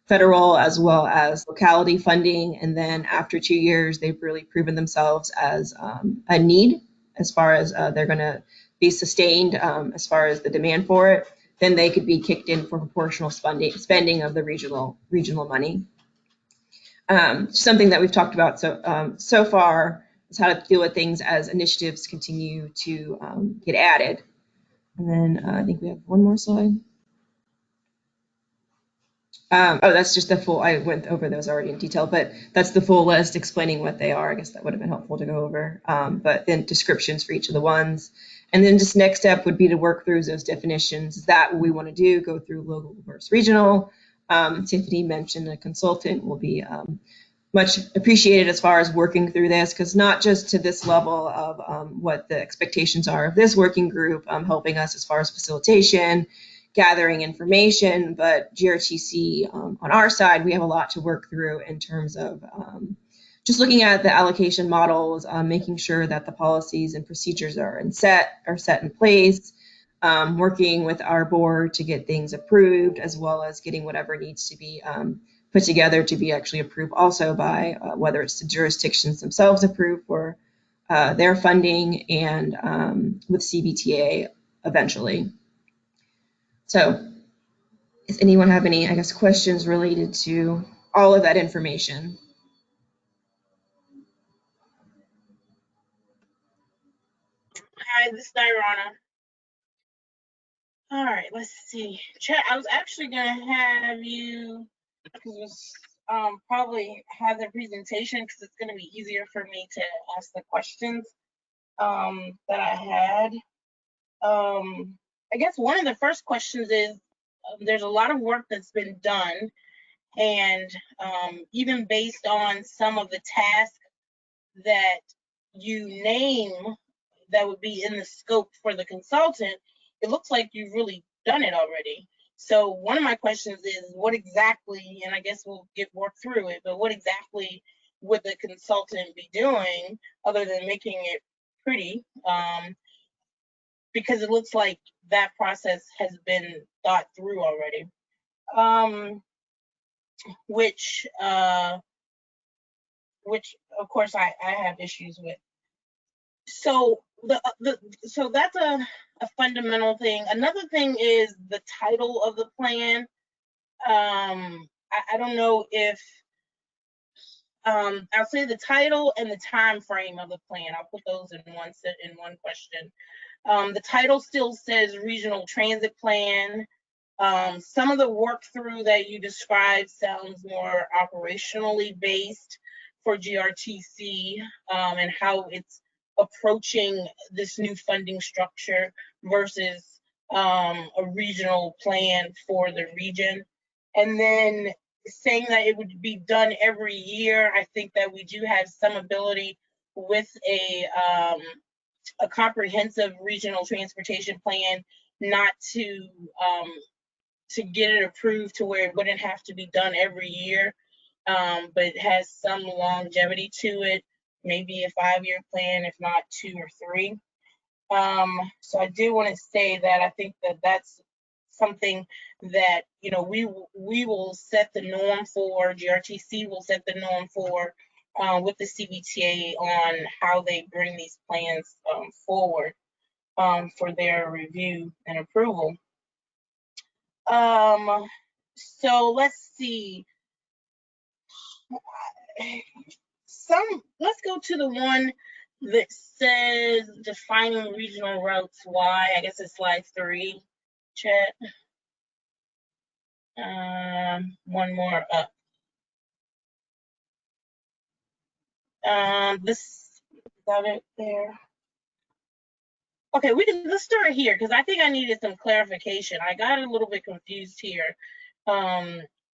S6: federal as well as locality funding. And then after 2 years, they've really proven themselves as a need as far as they're going to be sustained as far as the demand for it. Then they could be kicked in for proportional spending of the regional money. Something that we've talked about so far is how to deal with things as initiatives continue to get added. And then I think we have one more slide. That's just the full, I went over those already in detail, but that's the full list explaining what they are. I guess that would have been helpful to go over, but then descriptions for each of the ones. And then just next step would be to work through those definitions. Is that what we want to do? Go through local versus regional. Tiffany mentioned a consultant will be much appreciated as far as working through this, because not just to this level of what the expectations are of this working group, helping us as far as facilitation, gathering information, but GRTC on our side, we have a lot to work through in terms of just looking at the allocation models, making sure that the policies and procedures are set in place, working with our board to get things approved, as well as getting whatever needs to be put together to be actually approved also by whether it's the jurisdictions themselves approved for their funding and with CBTA eventually. So does anyone have any, I guess, questions related to all of that information?
S8: Hi, this is Dirana. All right, let's see. Chat, I was actually gonna have you probably have the presentation because it's gonna be easier for me to ask the questions that I had. I guess one of the first questions is there's a lot of work that's been done, and even based on some of the tasks that you name that would be in the scope for the consultant, it looks like you've really done it already. So one of my questions is what exactly, and I guess we'll work through it, but what exactly would the consultant be doing other than making it pretty? Because it looks like that process has been thought through already, which of course I have issues with. So so that's a fundamental thing. Another thing is the title of the plan. I don't know if I'll say the title and the time frame of the plan. I'll put those in one question. The title still says Regional Transit Plan. Some of the work through that you described sounds more operationally based for GRTC and how it's approaching this new funding structure versus a regional plan for the region. And then saying that it would be done every year, I think that we do have some ability with a comprehensive regional transportation plan not to get it approved to where it wouldn't have to be done every year, but it has some longevity to it, maybe a 5-year plan, if not 2 or 3. So I do want to say that I think that that's something that, you know, we will set the norm for, GRTC will set the norm for with the CBTA on how they bring these plans forward for their review and approval. So let's see. Let's go to the one that says defining regional routes. Why? I guess it's slide 3. Chat. One more up. This got it there. Okay, let's start here because I think I needed some clarification. I got a little bit confused here.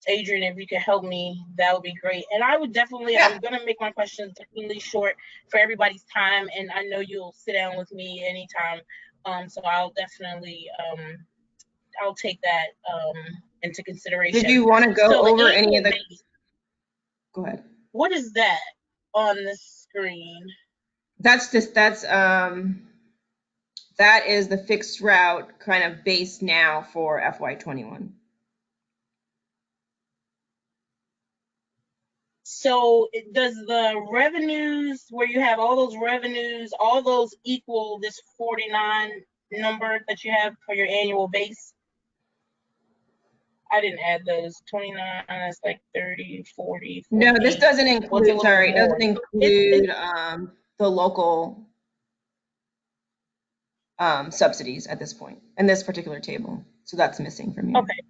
S8: Adrian, if you could help me, that would be great. And I would definitely, yeah. I'm gonna make my questions definitely short for everybody's time, and I know you'll sit down with me anytime. So I'll definitely, I'll take that into consideration.
S6: Did you want to go over any of the? Go ahead.
S8: What is that on the screen?
S6: That's just that is the fixed route kind of base now for FY21.
S8: So does the revenues, where you have all those revenues, all those equal this 49 number that you have for your annual base? I didn't add those. 29, that's like 30, 40, 40.
S6: No, this doesn't include, sorry, it doesn't include the local subsidies at this point in this particular table. So that's missing from here.
S8: Okay.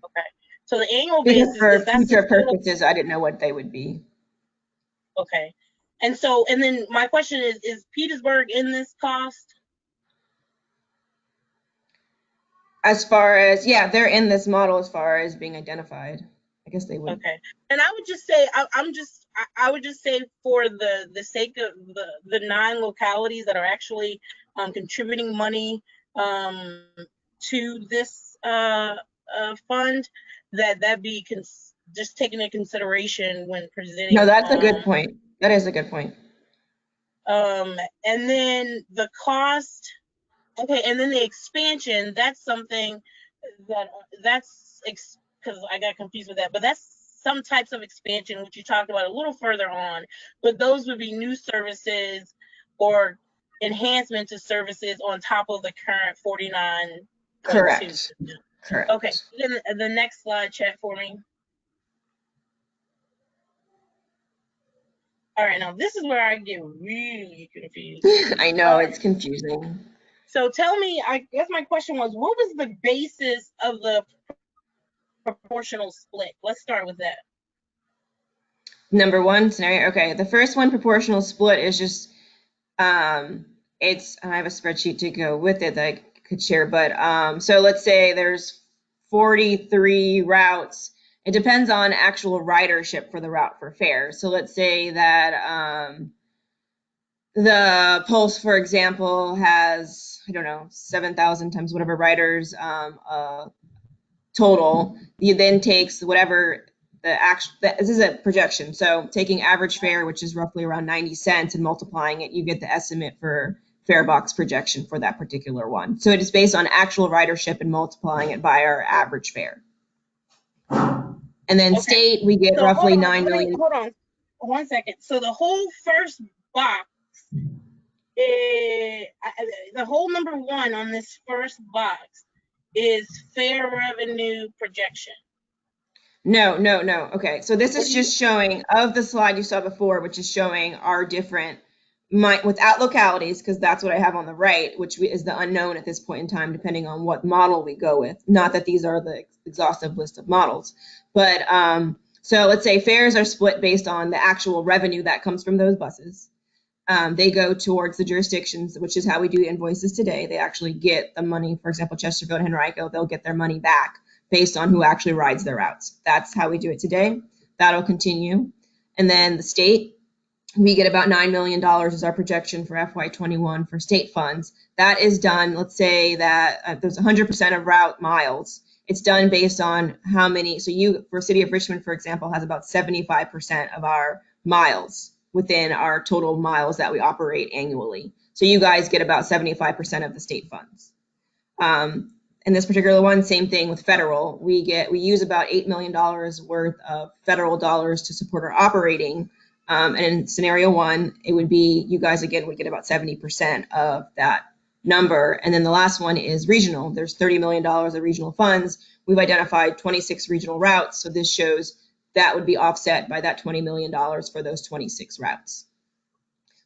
S8: So the annual base
S6: for future purposes, I didn't know what they would be.
S8: Okay. And so, and then my question is Petersburg in this cost?
S6: As far as, yeah, they're in this model as far as being identified. I guess they would.
S8: Okay. And I would just say, I would just say for the sake of the 9 localities that are actually contributing money to this fund, that be just taken into consideration when presenting.
S6: No, that's a good point. That is a good point.
S8: And then the cost, okay, and then the expansion, that's something that's because I got confused with that, but that's some types of expansion, which you talked about a little further on, but those would be new services or enhancement to services on top of the current 49.2.
S6: Correct. Correct.
S8: Okay, then the next slide, chat for me. All right, now this is where I get really confused.
S6: I know, it's confusing.
S8: So tell me, I guess my question was, what was the basis of the proportional split? Let's start with that.
S6: Number one scenario, okay. The first one, proportional split, is just, I have a spreadsheet to go with it that I could share, but so let's say there's 43 routes. It depends on actual ridership for the route for fares. So let's say that the Pulse, for example, has, I don't know, 7,000 times whatever riders total. You then takes whatever this is a projection. So taking average fare, which is roughly around 90 cents, and multiplying it, you get the estimate for fare box projection for that particular one. So it is based on actual ridership and multiplying it by our average fare. And then state, we get roughly 9 million.
S8: Hold on 1 second. So the whole first box, the whole number one on this first box is fare revenue projection.
S6: No. Okay, so this is just showing of the slide you saw before, which is showing our different, without localities, because that's what I have on the right, which is the unknown at this point in time, depending on what model we go with. Not that these are the exhaustive list of models, but so let's say fares are split based on the actual revenue that comes from those buses. They go towards the jurisdictions, which is how we do invoices today. They actually get the money, for example, Chesterfield and Henrico, they'll get their money back based on who actually rides their routes. That's how we do it today. That'll continue. And then the state, we get about $9 million is our projection for FY21 for state funds. That is done, let's say that there's 100% of route miles. It's done based on how many, so for City of Richmond, for example, has about 75% of our miles within our total miles that we operate annually. So you guys get about 75% of the state funds. In this particular one, same thing with federal. We use about $8 million worth of federal dollars to support our operating. And in scenario one, it would be, you guys again would get about 70% of that number. And then the last one is regional. There's $30 million of regional funds. We've identified 26 regional routes. So this shows that would be offset by that $20 million for those 26 routes.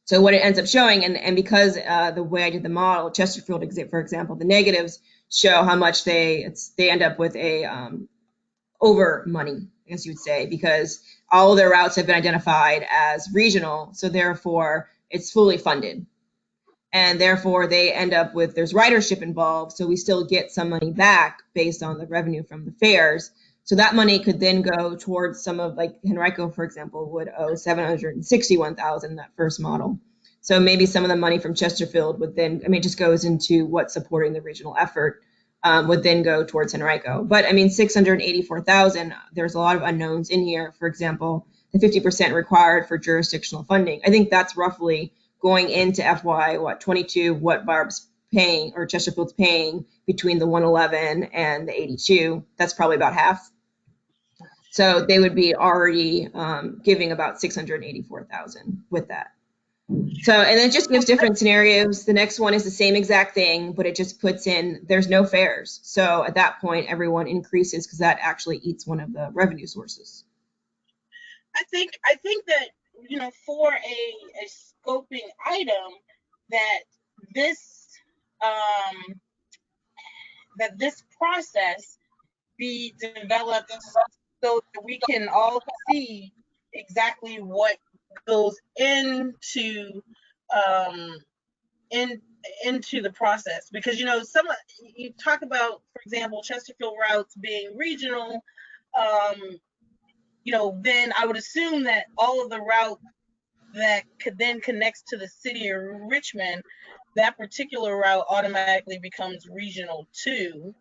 S6: So what it ends up showing, and because the way I did the model, Chesterfield, for example, the negatives show how much they end up with a over money, I guess you would say, because all of their routes have been identified as regional, so therefore it's fully funded. And therefore they end up with, there's ridership involved, so we still get some money back based on the revenue from the fares. So that money could then go towards some of, like Henrico, for example, would owe $761,000 that first model. So maybe some of the money from Chesterfield would then, I mean, it just goes into what's supporting the regional effort, would then go towards Henrico. But I mean, $684,000, there's a lot of unknowns in here. For example, the 50% required for jurisdictional funding. I think that's roughly going into FY22, what Barb's paying or Chesterfield's paying between the 111 and the 82. That's probably about half. So they would be already giving about $684,000 with that. So, and it just gives different scenarios. The next one is the same exact thing, but it just puts in, there's no fares. So at that point, everyone increases because that actually eats one of the revenue sources.
S8: I think that, you know, for a scoping item, that this process be developed so that we can all see exactly what goes into into the process. Because, you know, you talk about, for example, Chesterfield routes being regional, you know, then I would assume that all of the route that could then connects to the city of Richmond, that particular route automatically becomes regional too,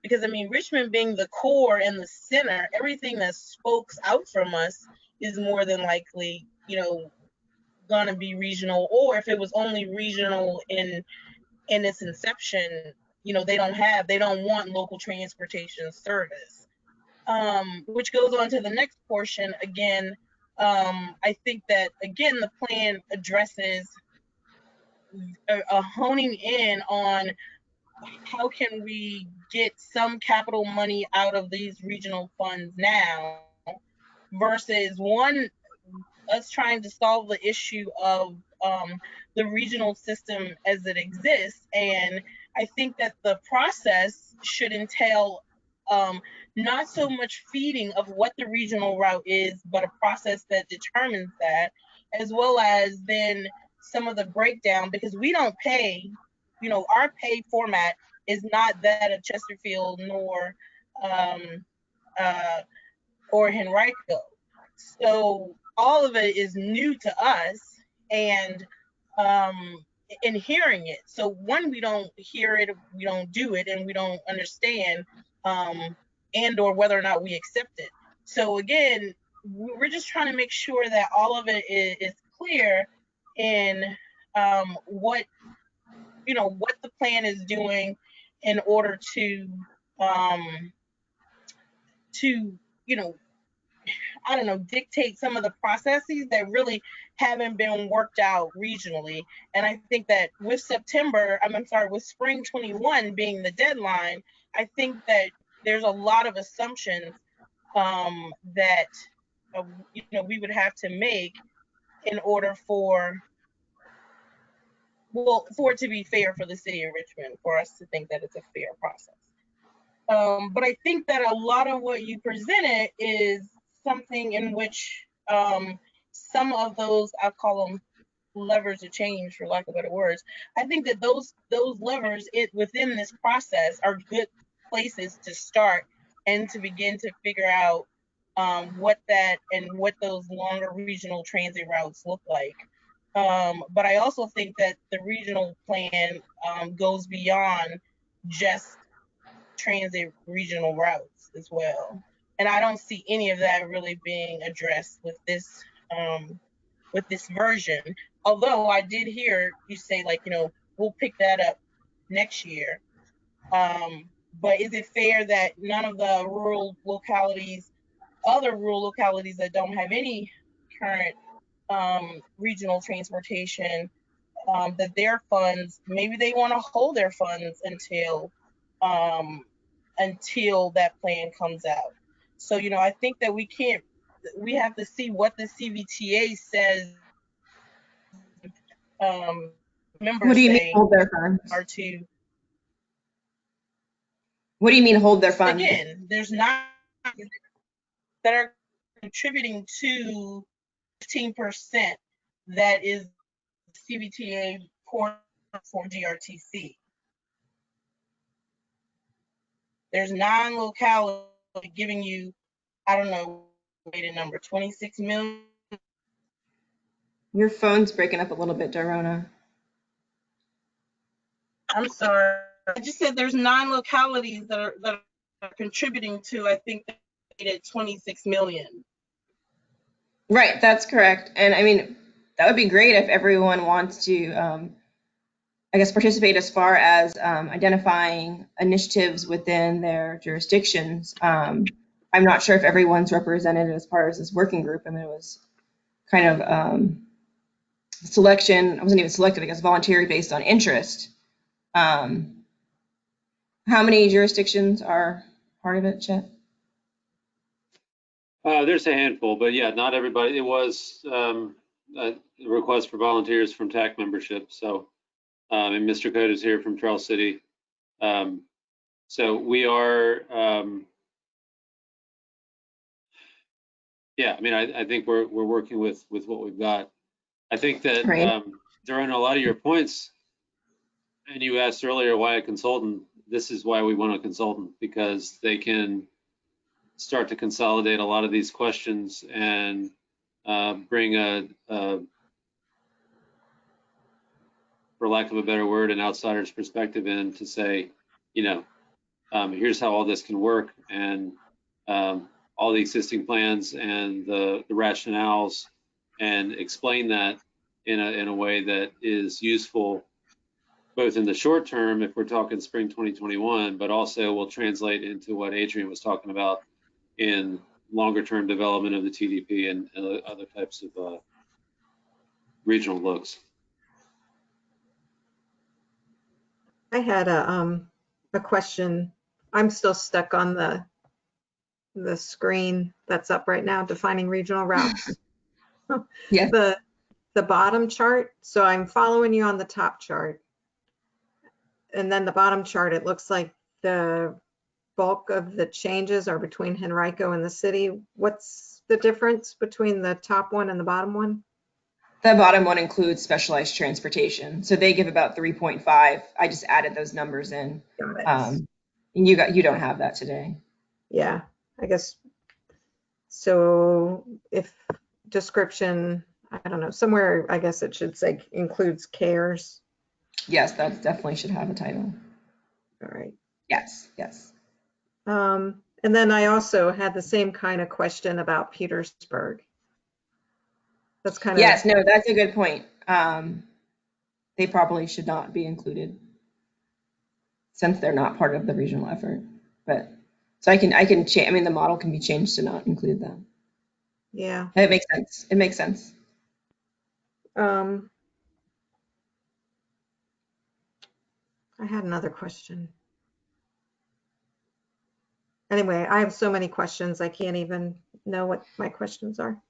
S8: Because I mean, Richmond being the core and the center, everything that spokes out from us is more than likely, going to be regional. Or if it was only regional in its inception, they don't want local transportation service. Which goes on to the next portion again. I think that again the plan addresses a honing in on how can we get some capital money out of these regional funds now versus one, us trying to solve the issue of the regional system as it exists. And I think that the process should entail not so much feeding of what the regional route is, but a process that determines that, as well as then some of the breakdown, because we don't pay, our pay format is not that of Chesterfield nor or Henrico. So all of it is new to us, and in hearing it. So one, we don't hear it, we don't do it, and we don't understand, and or whether or not we accept it. So again, we're just trying to make sure that all of it is clear in what what the plan is doing in order to I don't know, dictate some of the processes that really haven't been worked out regionally. And I think that with with spring 21 being the deadline, I think that there's a lot of assumptions that we would have to make in order for it to be fair for the city of Richmond, for us to think that it's a fair process. But I think that a lot of what you presented is something in which some of those, I'll call them levers of change, for lack of better words. I think that those levers within this process are good places to start and to begin to figure out what those longer regional transit routes look like. But I also think that the regional plan goes beyond just transit regional routes as well. And I don't see any of that really being addressed with this version. Although I did hear you say we'll pick that up next year. But is it fair that none of the other rural localities that don't have any current regional transportation, that their funds, maybe they want to hold their funds until that plan comes out. So, I think that we have to see what the CVTA says.
S6: What do you mean hold their funds? What do you mean hold their funds?
S8: Again, there's not that are contributing to 15% that is CVTA portion for GRTC. There's non-locality giving you, I don't know, a number, 26 million.
S6: Your phone's breaking up a little bit, Dorona.
S8: I'm sorry. I just said there's non-localities that are contributing to, I think, at 26 million.
S6: Right, that's correct. And I mean, that would be great if everyone wants to, I guess, participate as far as identifying initiatives within their jurisdictions. I'm not sure if everyone's represented as part of this working group. I mean, it was kind of selection. I wasn't even selected, I guess, voluntary based on interest. How many jurisdictions are part of it, Chet?
S2: There's a handful, but yeah, not everybody. It was a request for volunteers from TAC membership. So, and Mr. Code is here from Trail City. So we are, yeah, I mean, I think we're working with what we've got. I think that during a lot of your points, and you asked earlier why a consultant, this is why we want a consultant, because they can start to consolidate a lot of these questions and bring for lack of a better word, an outsider's perspective in to say, here's how all this can work, and all the existing plans and the rationales, and explain that in a way that is useful both in the short term, if we're talking spring 2021, but also will translate into what Adrian was talking about in longer term development of the TDP and other types of regional looks.
S9: I had a question. I'm still stuck on the screen that's up right now, defining regional routes.
S6: Yeah.
S9: The bottom chart. So I'm following you on the top chart. And then the bottom chart, it looks like the bulk of the changes are between Henrico and the city. What's the difference between the top one and the bottom one?
S6: The bottom one includes specialized transportation. So they give about 3.5. I just added those numbers in.
S9: Got it.
S6: And you don't have that today.
S9: Yeah, I guess. So if description, I don't know, somewhere, I guess it should say includes cares.
S6: Yes, that definitely should have a title.
S9: All right.
S6: Yes, yes.
S9: And then I also had the same kind of question about Petersburg. That's kind of.
S6: Yes, no, that's a good point. They probably should not be included since they're not part of the regional effort. But so I can change. I mean, the model can be changed to not include them.
S9: Yeah.
S6: It makes sense. It makes sense.
S9: I had another question. Anyway, I have so many questions, I can't even know what my questions are.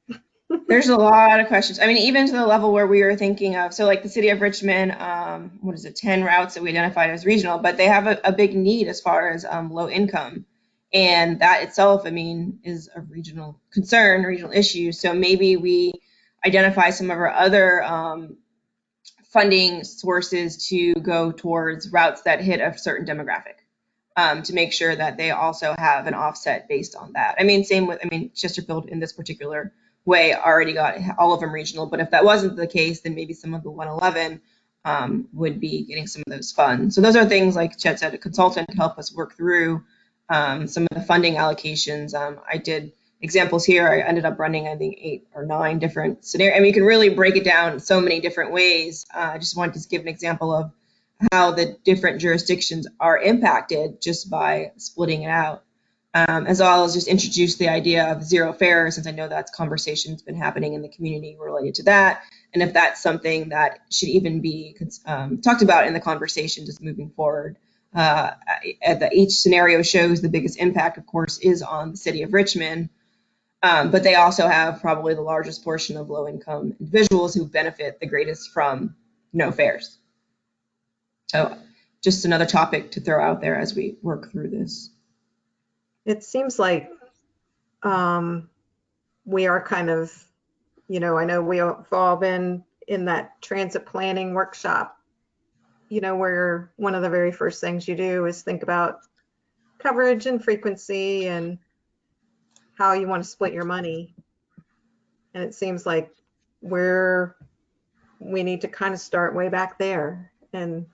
S6: There's a lot of questions. I mean, even to the level where we were thinking of, so like the city of Richmond, what is it, 10 routes that we identified as regional, but they have a big need as far as low income. And that itself, I mean, is a regional concern, regional issue. So maybe we identify some of our other funding sources to go towards routes that hit a certain demographic. To make sure that they also have an offset based on that. I mean, same with, Chesterfield in this particular way already got all of them regional, but if that wasn't the case, then maybe some of the 111 would be getting some of those funds. So those are things, like Chet said, a consultant to help us work through some of the funding allocations. I did examples here. I ended up running, I think, 8 or 9 different scenarios. I mean, you can really break it down in so many different ways. I just wanted to give an example of how the different jurisdictions are impacted just by splitting it out. As well as just introduce the idea of zero fare, since I know that's conversation's been happening in the community related to that. And if that's something that should even be talked about in the conversation just moving forward. Each scenario shows the biggest impact, of course, is on the city of Richmond. But they also have probably the largest portion of low-income individuals who benefit the greatest from no fares. So just another topic to throw out there as we work through this.
S9: It seems like we are kind of, I know we've all been in that transit planning workshop, where one of the very first things you do is think about coverage and frequency and how you want to split your money. And it seems like we need to kind of start way back there and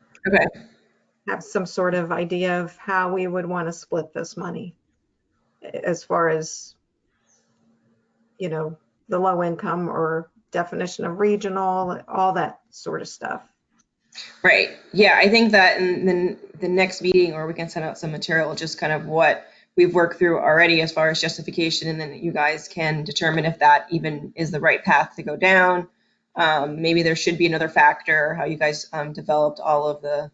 S9: have some sort of idea of how we would want to split this money as far as, the low income or definition of regional, all that sort of stuff.
S6: Right. Yeah, I think that in the next meeting, or we can send out some material, just kind of what we've worked through already as far as justification, and then you guys can determine if that even is the right path to go down. Maybe there should be another factor, how you guys developed all of the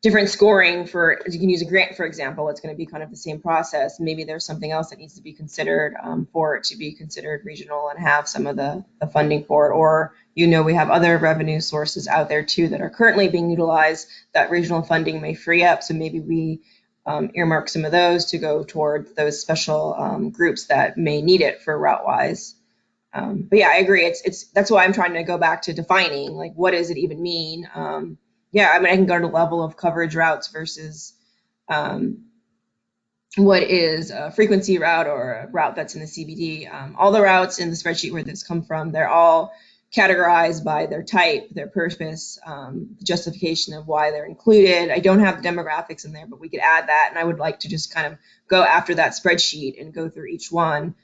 S6: different scoring for, you can use a grant, for example, it's going to be kind of the same process. Maybe there's something else that needs to be considered for it to be considered regional and have some of the funding for it. Or, we have other revenue sources out there too that are currently being utilized that regional funding may free up. So maybe we earmark some of those to go toward those special groups that may need it for route-wise. But yeah, I agree. That's why I'm trying to go back to defining, like, what does it even mean? Yeah, I can go to the level of coverage routes versus what is a frequency route or a route that's in the CBD. All the routes in the spreadsheet where this come from, they're all categorized by their type, their purpose, justification of why they're included. I don't have the demographics in there, but we could add that. And I would like to just kind of go after that spreadsheet and go through each one,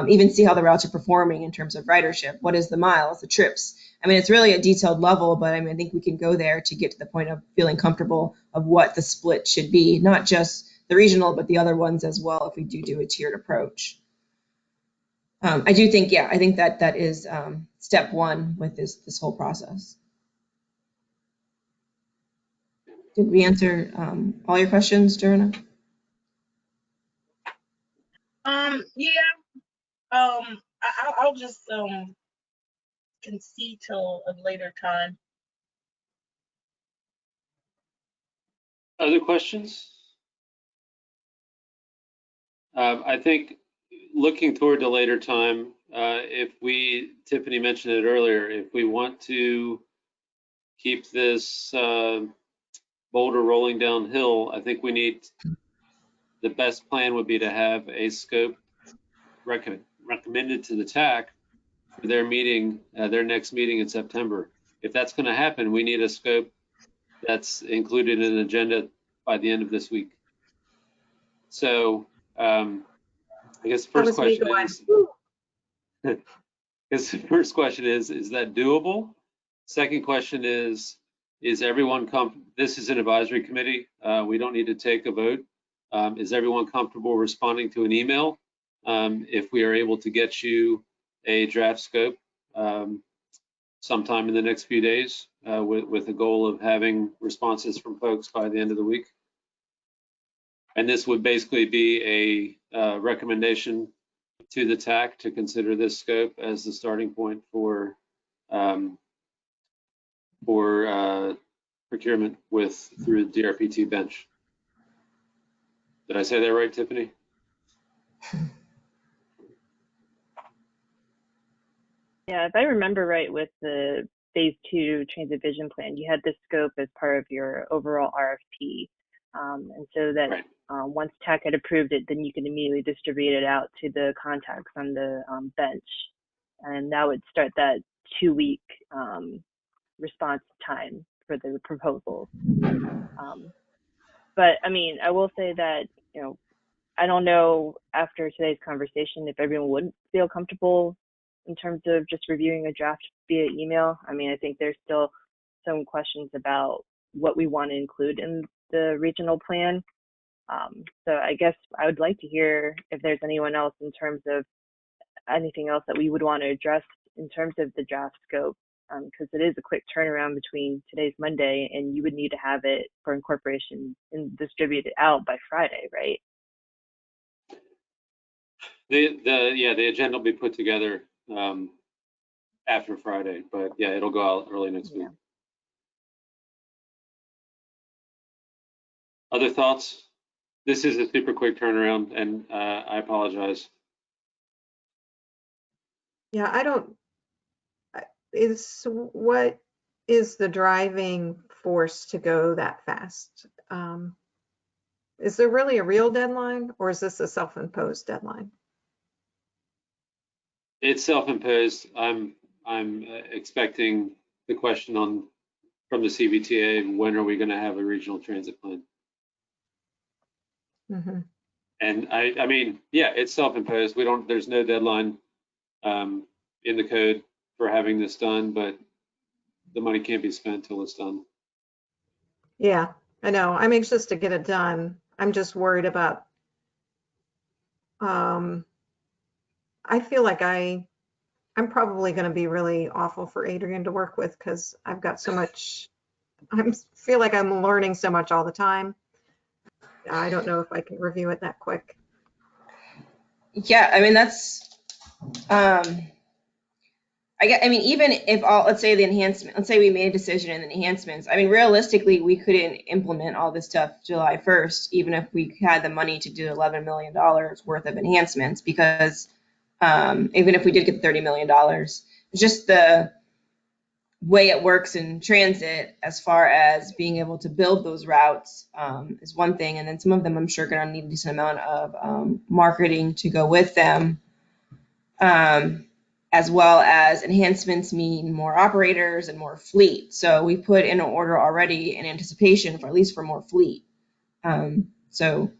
S6: even see how the routes are performing in terms of ridership. What is the miles, the trips? I mean, it's really a detailed level, but I mean, I think we can go there to get to the point of feeling comfortable of what the split should be, not just the regional, but the other ones as well, if we do a tiered approach. I do think, yeah, I think that is step one with this whole process. Did we answer all your questions, Joanna?
S8: Yeah. I'll just concede till a later time.
S2: Other questions? I think looking toward the later time, if we, Tiffany mentioned it earlier, if we want to keep this boulder rolling downhill, I think we need, the best plan would be to have a scope recommended to the TAC for their meeting, their next meeting in September. If that's going to happen, we need a scope that's included in an agenda by the end of this week. So I guess the first question is that doable? Second question is everyone this is an advisory committee. We don't need to take a vote. Is everyone comfortable responding to an email? If we are able to get you a draft scope sometime in the next few days with the goal of having responses from folks by the end of the week. And this would basically be a recommendation to the TAC to consider this scope as the starting point for procurement through the DRPT bench. Did I say that right, Tiffany?
S7: Yeah, if I remember right, with the phase 2 transit vision plan, you had this scope as part of your overall RFP. And so that
S2: right.
S7: Once TAC had approved it, then you can immediately distribute it out to the contacts on the bench. And that would start that 2-week response time for the proposals. But I mean, I will say that, you know, I don't know after today's conversation if everyone would feel comfortable in terms of just reviewing a draft via email. I mean, I think there's still some questions about what we want to include in the regional plan. So I guess I would like to hear if there's anyone else in terms of anything else that we would want to address in terms of the draft scope, because it is a quick turnaround between today's Monday and you would need to have it for incorporation and distribute it out by Friday, right?
S2: The agenda will be put together after Friday, but yeah, it'll go out early next week. Other thoughts? This is a super quick turnaround, and I apologize.
S9: Yeah, what is the driving force to go that fast? Is there really a real deadline, or is this a self-imposed deadline?
S2: It's self-imposed. I'm expecting the question from the CVTA, when are we going to have a regional transit plan?
S9: Mm-hmm.
S2: And I mean, yeah, it's self-imposed. There's no deadline in the code for having this done, but the money can't be spent till it's done.
S9: Yeah, I know. I'm anxious to get it done. I'm just worried about, I feel like I'm probably going to be really awful for Adrian to work with because I've got so much, I feel like I'm learning so much all the time. I don't know if I can review it that quick.
S6: Yeah, I mean, that's, I mean, even if let's say we made a decision in the enhancements, I mean, realistically, we couldn't implement all this stuff July 1st, even if we had the money to do $11 million worth of enhancements, because even if we did get $30 million, just the way it works in transit as far as being able to build those routes is one thing. And then some of them I'm sure going to need a decent amount of marketing to go with them. as well as enhancements mean more operators and more fleet. So we put in an order already in anticipation for at least for more fleet. So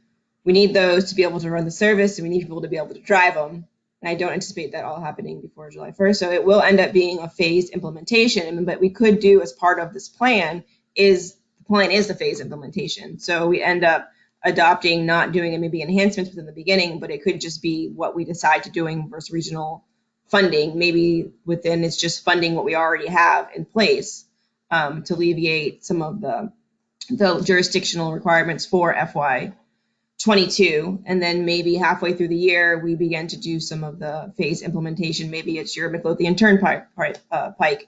S6: we need those to be able to run the service, and we need people to be able to drive them. And I don't anticipate that all happening before July 1st. So it will end up being a phased implementation. But we could do as part of this plan is the phase implementation. So we end up adopting, not doing maybe enhancements within the beginning, but it could just be what we decide to doing versus regional funding. Maybe within it's just funding what we already have in place to alleviate some of the jurisdictional requirements for FY22, and then maybe halfway through the year we begin to do some of the phase implementation. Maybe it's your Midlothian Turnpike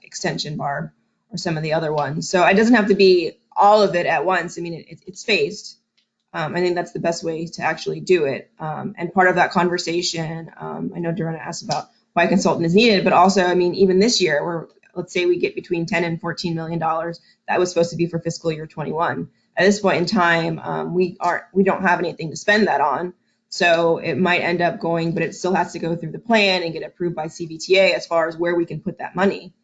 S6: extension, Barb, or some of the other ones. So it doesn't have to be all of it at once. I mean, it's phased. I think that's the best way to actually do it. And part of that conversation, I know Dorena asked about why a consultant is needed, but also, I mean, even this year, let's say we get between 10 and $14 million. That was supposed to be for fiscal year 21. At this point in time, we don't have anything to spend that on. So it might end up going, but it still has to go through the plan and get approved by CBTA as far as where we can put that money.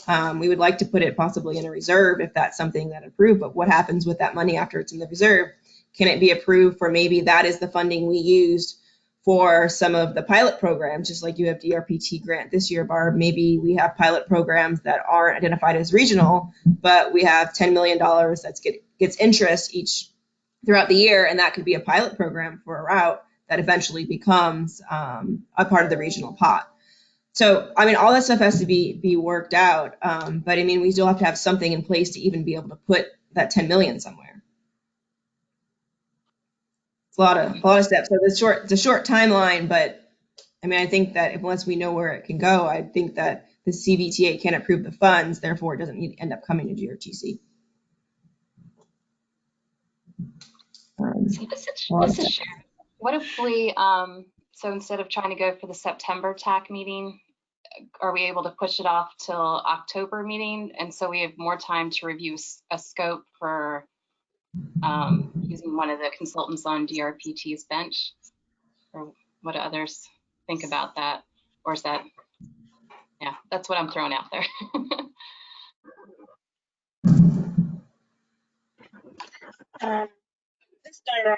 S6: We would like to put it possibly in a reserve if that's something that approved, but what happens with that money after it's in the reserve? Can it be approved for maybe that is the funding we used for some of the pilot programs, just like you have DRPT grant this year, Barb? Maybe we have pilot programs that aren't identified as regional, but we have $10 million that gets interest each throughout the year, and that could be a pilot program for a route that eventually becomes a part of the regional pot. So, I mean, all that stuff has to be worked out, but I mean, we still have to have something in place to even be able to put that 10 million somewhere. It's a lot of steps. So it's a short timeline, but I mean, I think that once we know where it can go, I think that the CBTA can approve the funds, therefore it doesn't need to end up coming to GRTC.
S10: This is Sharon. What if we, so instead of trying to go for the September TAC meeting, are we able to push it off till October meeting? And so we have more time to review a scope for using one of the consultants on DRPT's bench? Or what do others think about that? Or is that, yeah, that's what I'm throwing out there.
S8: This Diana.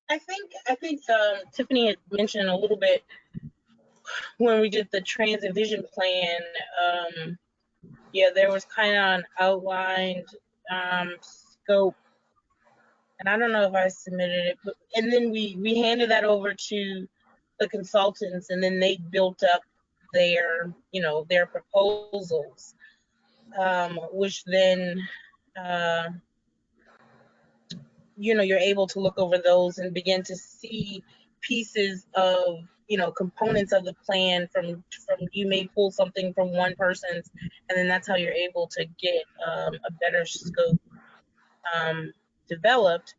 S8: I think Tiffany had mentioned a little bit when we did the transit vision plan. Yeah, there was kind of an outlined scope, and I don't know if I submitted it, but, and then we handed that over to the consultants, and then they built up their proposals, which then you're able to look over those and begin to see pieces of components of the plan from you may pull something from one person's, and then that's how you're able to get a better scope developed.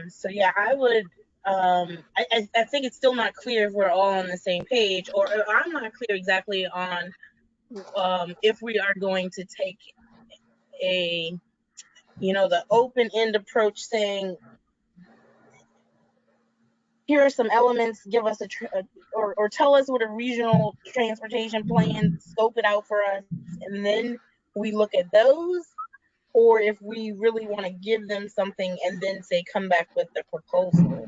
S8: So yeah, I would I think it's still not clear if we're all on the same page, or I'm not clear exactly on if we are going to take a the open-end approach, saying here are some elements, give us or tell us what a regional transportation plan, scope it out for us, and then we look at those, or if we really want to give them something and then say come back with the proposal.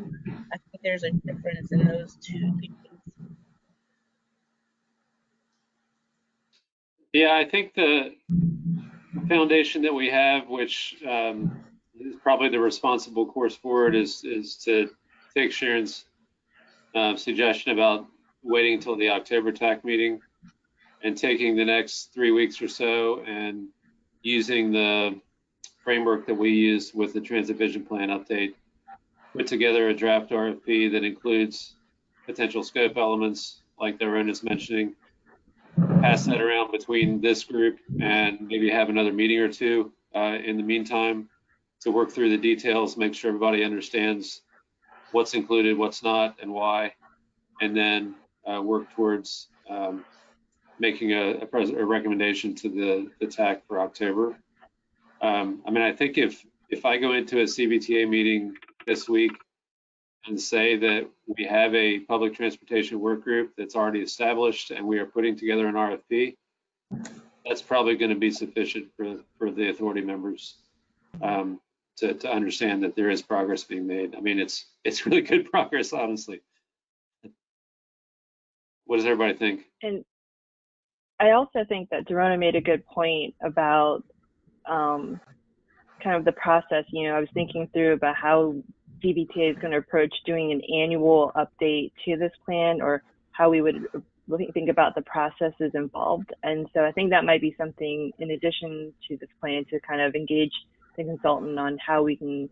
S8: I think there's a difference in those two things.
S2: Yeah, I think the foundation that we have, which is probably the responsible course forward, is to take Sharon's suggestion about waiting until the October TAC meeting and taking the next 3 weeks or so and using the framework that we used with the transit vision plan update, put together a draft RFP that includes potential scope elements like Darren is mentioning, pass that around between this group and maybe have another meeting or two in the meantime to work through the details, make sure everybody understands what's included, what's not, and why, and then work towards making a recommendation to the TAC for October. I mean, I think if I go into a CBTA meeting this week and say that we have a public transportation work group that's already established and we are putting together an RFP, that's probably going to be sufficient for the authority members to understand that there is progress being made. I mean, it's really good progress, honestly. What does everybody think?
S7: And I also think that Dorona made a good point about kind of the process. You know, I was thinking through about how DVTA is going to approach doing an annual update to this plan, or how we would think about the processes involved. And so I think that might be something in addition to this plan to kind of engage the consultant on how we can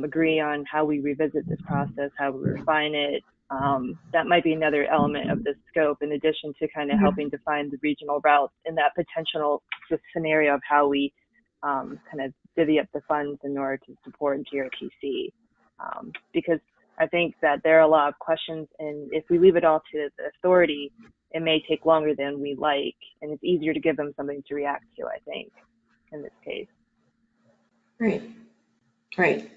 S7: agree on how we revisit this process, how we refine it. That might be another element of the scope, in addition to kind of helping define the regional routes in that potential scenario of how we kind of divvy up the funds in order to support GRTC. Because I think that there are a lot of questions, and if we leave it all to the authority, it may take longer than we like, and it's easier to give them something to react to, I think, in this case.
S6: Right. Right.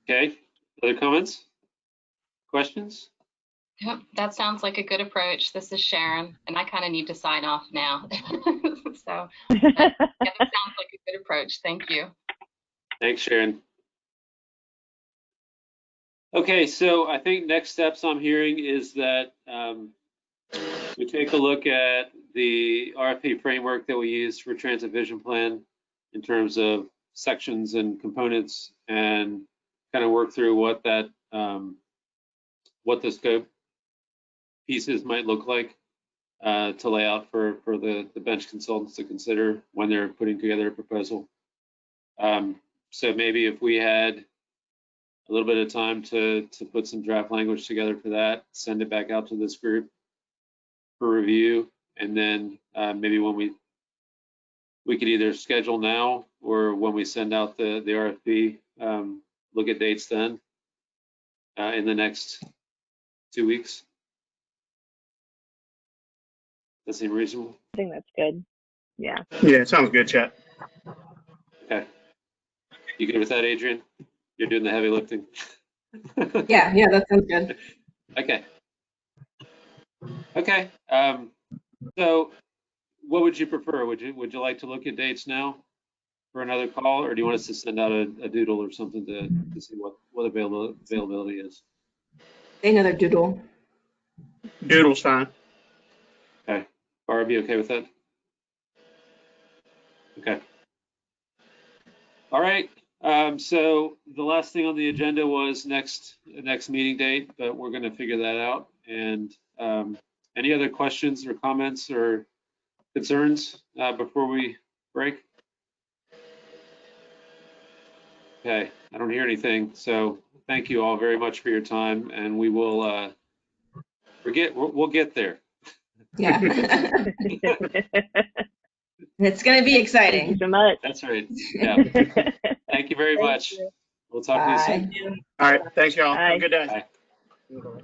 S2: Okay, other comments? Questions?
S10: Yep, that sounds like a good approach. This is Sharon, and I kind of need to sign off now. So that sounds like a good approach. Thank you.
S2: Thanks, Sharon. Okay, so I think next steps I'm hearing is that we take a look at the RFP framework that we use for Transit Vision Plan in terms of sections and components, and kind of work through what that what the scope pieces might look like to lay out for the bench consultants to consider when they're putting together a proposal. So maybe if we had a little bit of time to put some draft language together for that, send it back out to this group for review, and then maybe when we could either schedule now, or when we send out the RFP, look at dates then in the next 2 weeks. That seem reasonable?
S7: I think that's good. Yeah.
S5: Yeah, sounds good, Chet.
S2: Okay. You good with that, Adrian? You're doing the heavy lifting.
S6: Yeah, that sounds good.
S2: Okay. Okay. So what would you prefer? Would you like to look at dates now for another call, or do you want us to send out a doodle or something to see what availability is?
S6: Another doodle.
S5: Doodle's fine.
S2: Okay. Barb, you okay with that? Okay. All right. So the last thing on the agenda was next meeting date, but we're going to figure that out. And any other questions or comments or concerns before we break? Okay, I don't hear anything. So thank you all very much for your time, and we will we'll get there.
S6: Yeah. It's going to be exciting.
S7: Thank you so much.
S2: That's right. Yeah. Thank you very much.
S7: You.
S2: We'll talk to you soon.
S5: All right, thanks, y'all. Have a
S7: Bye.
S5: good day.
S2: Bye.